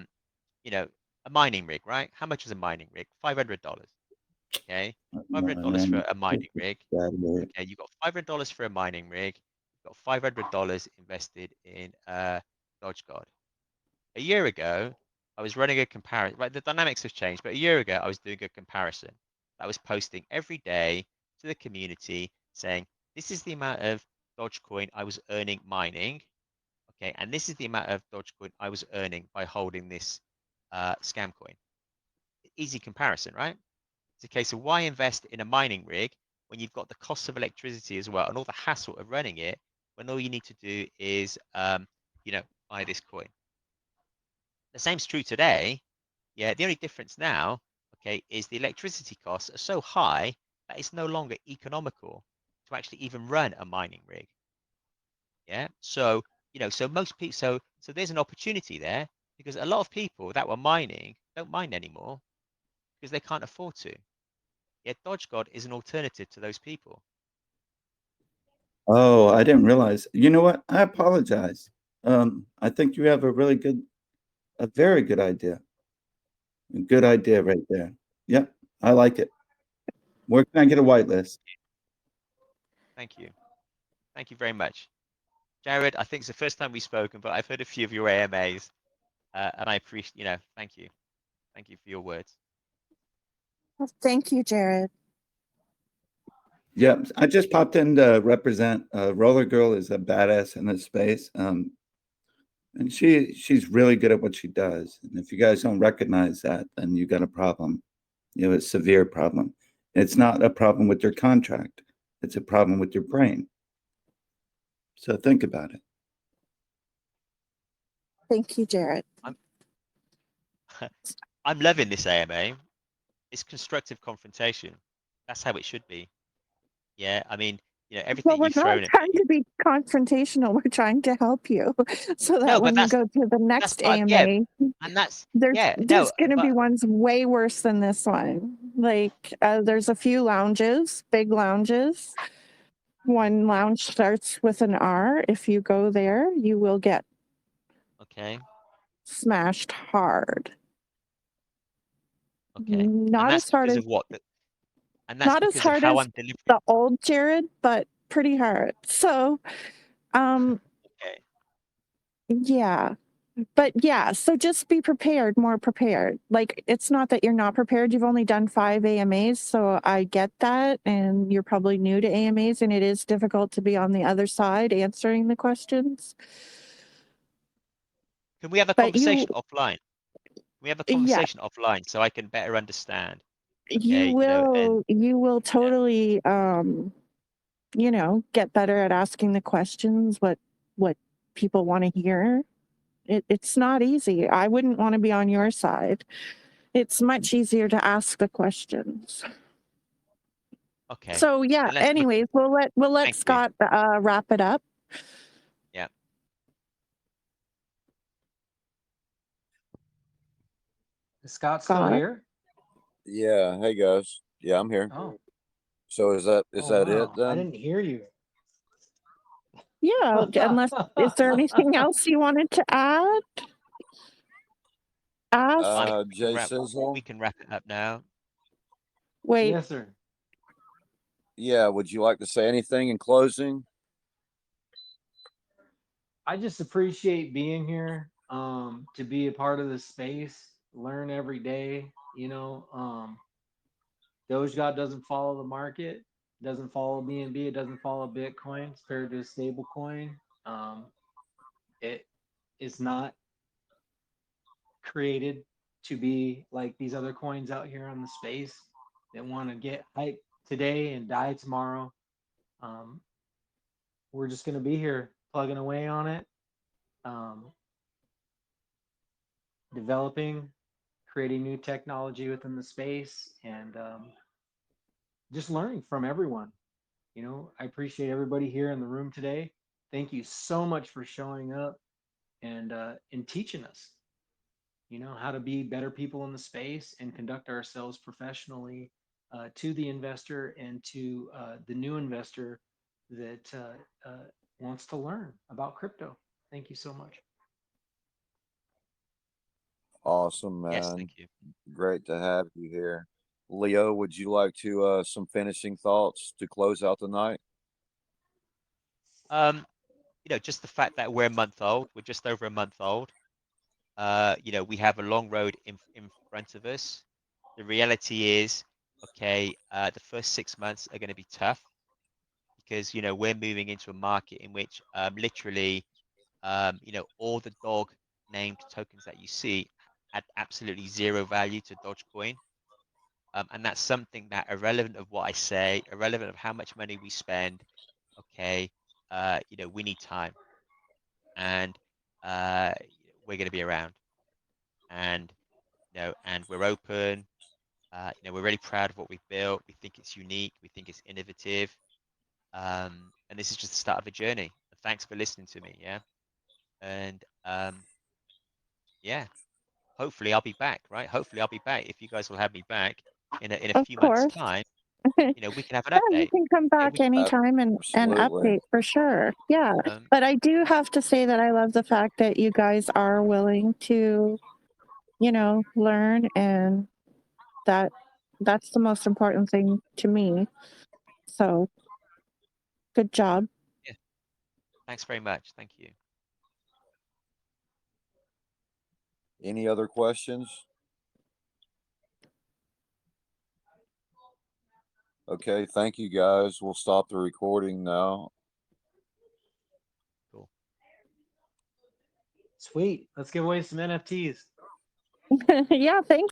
Speaker 1: mining rig, right? How much is a mining rig? $500. Okay, $500 for a mining rig. Okay, you got $500 for a mining rig. You got $500 invested in DogeGod. A year ago, I was running a comparison. Right, the dynamics have changed, but a year ago, I was doing a comparison. I was posting every day to the community saying, "This is the amount of Dogecoin I was earning mining." Okay, and this is the amount of Dogecoin I was earning by holding this scam coin. Easy comparison, right? It's a case of why invest in a mining rig when you've got the cost of electricity as well and all the hassle of running it when all you need to do is, buy this coin. The same's true today. Yeah, the only difference now, okay, is the electricity costs are so high that it's no longer economical to actually even run a mining rig. Yeah, so so most people, so there's an opportunity there because a lot of people that were mining don't mine anymore because they can't afford to. Yet DogeGod is an alternative to those people.
Speaker 7: Oh, I didn't realize. You know what? I apologize. I think you have a very good idea. A good idea right there. Yep, I like it. Where can I get a whitelist?
Speaker 1: Thank you. Thank you very much. Jared, I think it's the first time we've spoken, but I've heard a few of your AMAs, and I appreciate, thank you. Thank you for your words.
Speaker 2: Well, thank you, Jared.
Speaker 7: Yep, I just popped in to represent. Roller Girl is a badass in this space. And she's really good at what she does. And if you guys don't recognize that, then you got a problem. You have a severe problem. It's not a problem with your contract. It's a problem with your brain. So think about it.
Speaker 2: Thank you, Jared.
Speaker 1: I'm loving this AMA. It's constructive confrontation. That's how it should be. Yeah, I mean, everything
Speaker 2: Well, we're
Speaker 1: you've
Speaker 2: not
Speaker 1: thrown at
Speaker 2: trying
Speaker 1: me.
Speaker 2: to be confrontational. We're trying to help you so that
Speaker 1: No, but
Speaker 2: when you go to the next AMA,
Speaker 1: and that's
Speaker 2: there's
Speaker 1: no,
Speaker 2: going to be
Speaker 1: but
Speaker 2: ones way worse than this one. Like there's a few lounges, big lounges. One lounge starts with an R. If you go there, you will get
Speaker 1: okay,
Speaker 2: smashed hard.
Speaker 1: okay,
Speaker 2: Not
Speaker 1: and that's
Speaker 2: as hard
Speaker 1: because
Speaker 2: as
Speaker 1: of what? And that's
Speaker 2: not as
Speaker 1: because of
Speaker 2: hard
Speaker 1: how
Speaker 2: as
Speaker 1: I'm delivering.
Speaker 2: the old Jared, but pretty hard. So,
Speaker 1: Okay.
Speaker 2: yeah. But yeah, so just be prepared, more prepared. Like, it's not that you're not prepared. You've only done 5 AMAs, so I get that. And you're probably new to AMAs, and it is difficult to be on the other side answering the questions.
Speaker 1: Can we have a
Speaker 2: But
Speaker 1: conversation offline? Can we have a
Speaker 2: yeah,
Speaker 1: conversation offline so I can better understand?
Speaker 2: you
Speaker 1: Okay, you know, and
Speaker 2: will totally, you know, get better at asking the questions, what people want to hear. It's not easy. I wouldn't want to be on your side. It's much easier to ask the questions.
Speaker 1: okay,
Speaker 2: So yeah,
Speaker 1: then let's look.
Speaker 2: anyways, we'll let
Speaker 1: Thank you.
Speaker 2: Scott wrap it up.
Speaker 1: Yeah.
Speaker 4: Is Scott still
Speaker 2: Scott.
Speaker 4: here?
Speaker 3: Yeah. Hey guys. Yeah, I'm here.
Speaker 4: Oh,
Speaker 3: So is that it
Speaker 4: wow. I
Speaker 3: then?
Speaker 4: didn't hear you.
Speaker 2: Yeah, unless, is there anything else you wanted to add? Ask?
Speaker 3: Jay Sizzle.
Speaker 1: We can wrap it up now.
Speaker 2: Wait,
Speaker 4: Yes, sir.
Speaker 3: Yeah. Would you like to say anything in closing?
Speaker 4: I just appreciate being here, to be a part of this space, learn every day. You know, DogeGod doesn't follow the market, doesn't follow BNB, it doesn't follow Bitcoin. It's paired to a stable coin. It is not created to be like these other coins out here on the space that want to get hype today and die tomorrow. We're just going to be here plugging away on it, developing, creating new technology within the space, and just learning from everyone. You know, I appreciate everybody here in the room today. Thank you so much for showing up and teaching us, you know, how to be better people in the space and conduct ourselves professionally to the investor and to the new investor that wants to learn about crypto. Thank you so much.
Speaker 3: Awesome, man.
Speaker 1: Yes, thank you.
Speaker 3: Great to have you here. Leo, would you like to some finishing thoughts to close out the night?
Speaker 1: You know, just the fact that we're a month old, we're just over a month old. You know, we have a long road in front of us. The reality is, okay, the first 6 months are going to be tough because, you know, we're moving into a market in which literally, you know, all the dog named tokens that you see add absolutely zero value to Dogecoin. And that's something that, irrelevant of what I say, irrelevant of how much money we spend, okay, you know, we need time. And we're going to be around. And, you know, and we're open. You know, we're really proud of what we've built. We think it's unique. We think it's innovative. And this is just the start of a journey. Thanks for listening to me. Yeah. And yeah, hopefully I'll be back, right? Hopefully I'll be back. If you guys will have me back in a
Speaker 2: of
Speaker 1: few months'
Speaker 2: course.
Speaker 1: time, you know, we can have an
Speaker 2: Yeah, you
Speaker 1: update.
Speaker 2: can come
Speaker 1: Yeah,
Speaker 2: back anytime and
Speaker 3: Absolutely.
Speaker 2: update for sure. Yeah.
Speaker 1: Um,
Speaker 2: But I do have to say that I love the fact that you guys are willing to, you know, learn, and that's the most important thing to me. So good job.
Speaker 1: yeah. Thanks very much. Thank you.
Speaker 3: Any other questions? Okay, thank you guys. We'll stop the recording now.
Speaker 1: Cool.
Speaker 4: Sweet. Let's give away some NFTs.
Speaker 2: Yeah, thanks.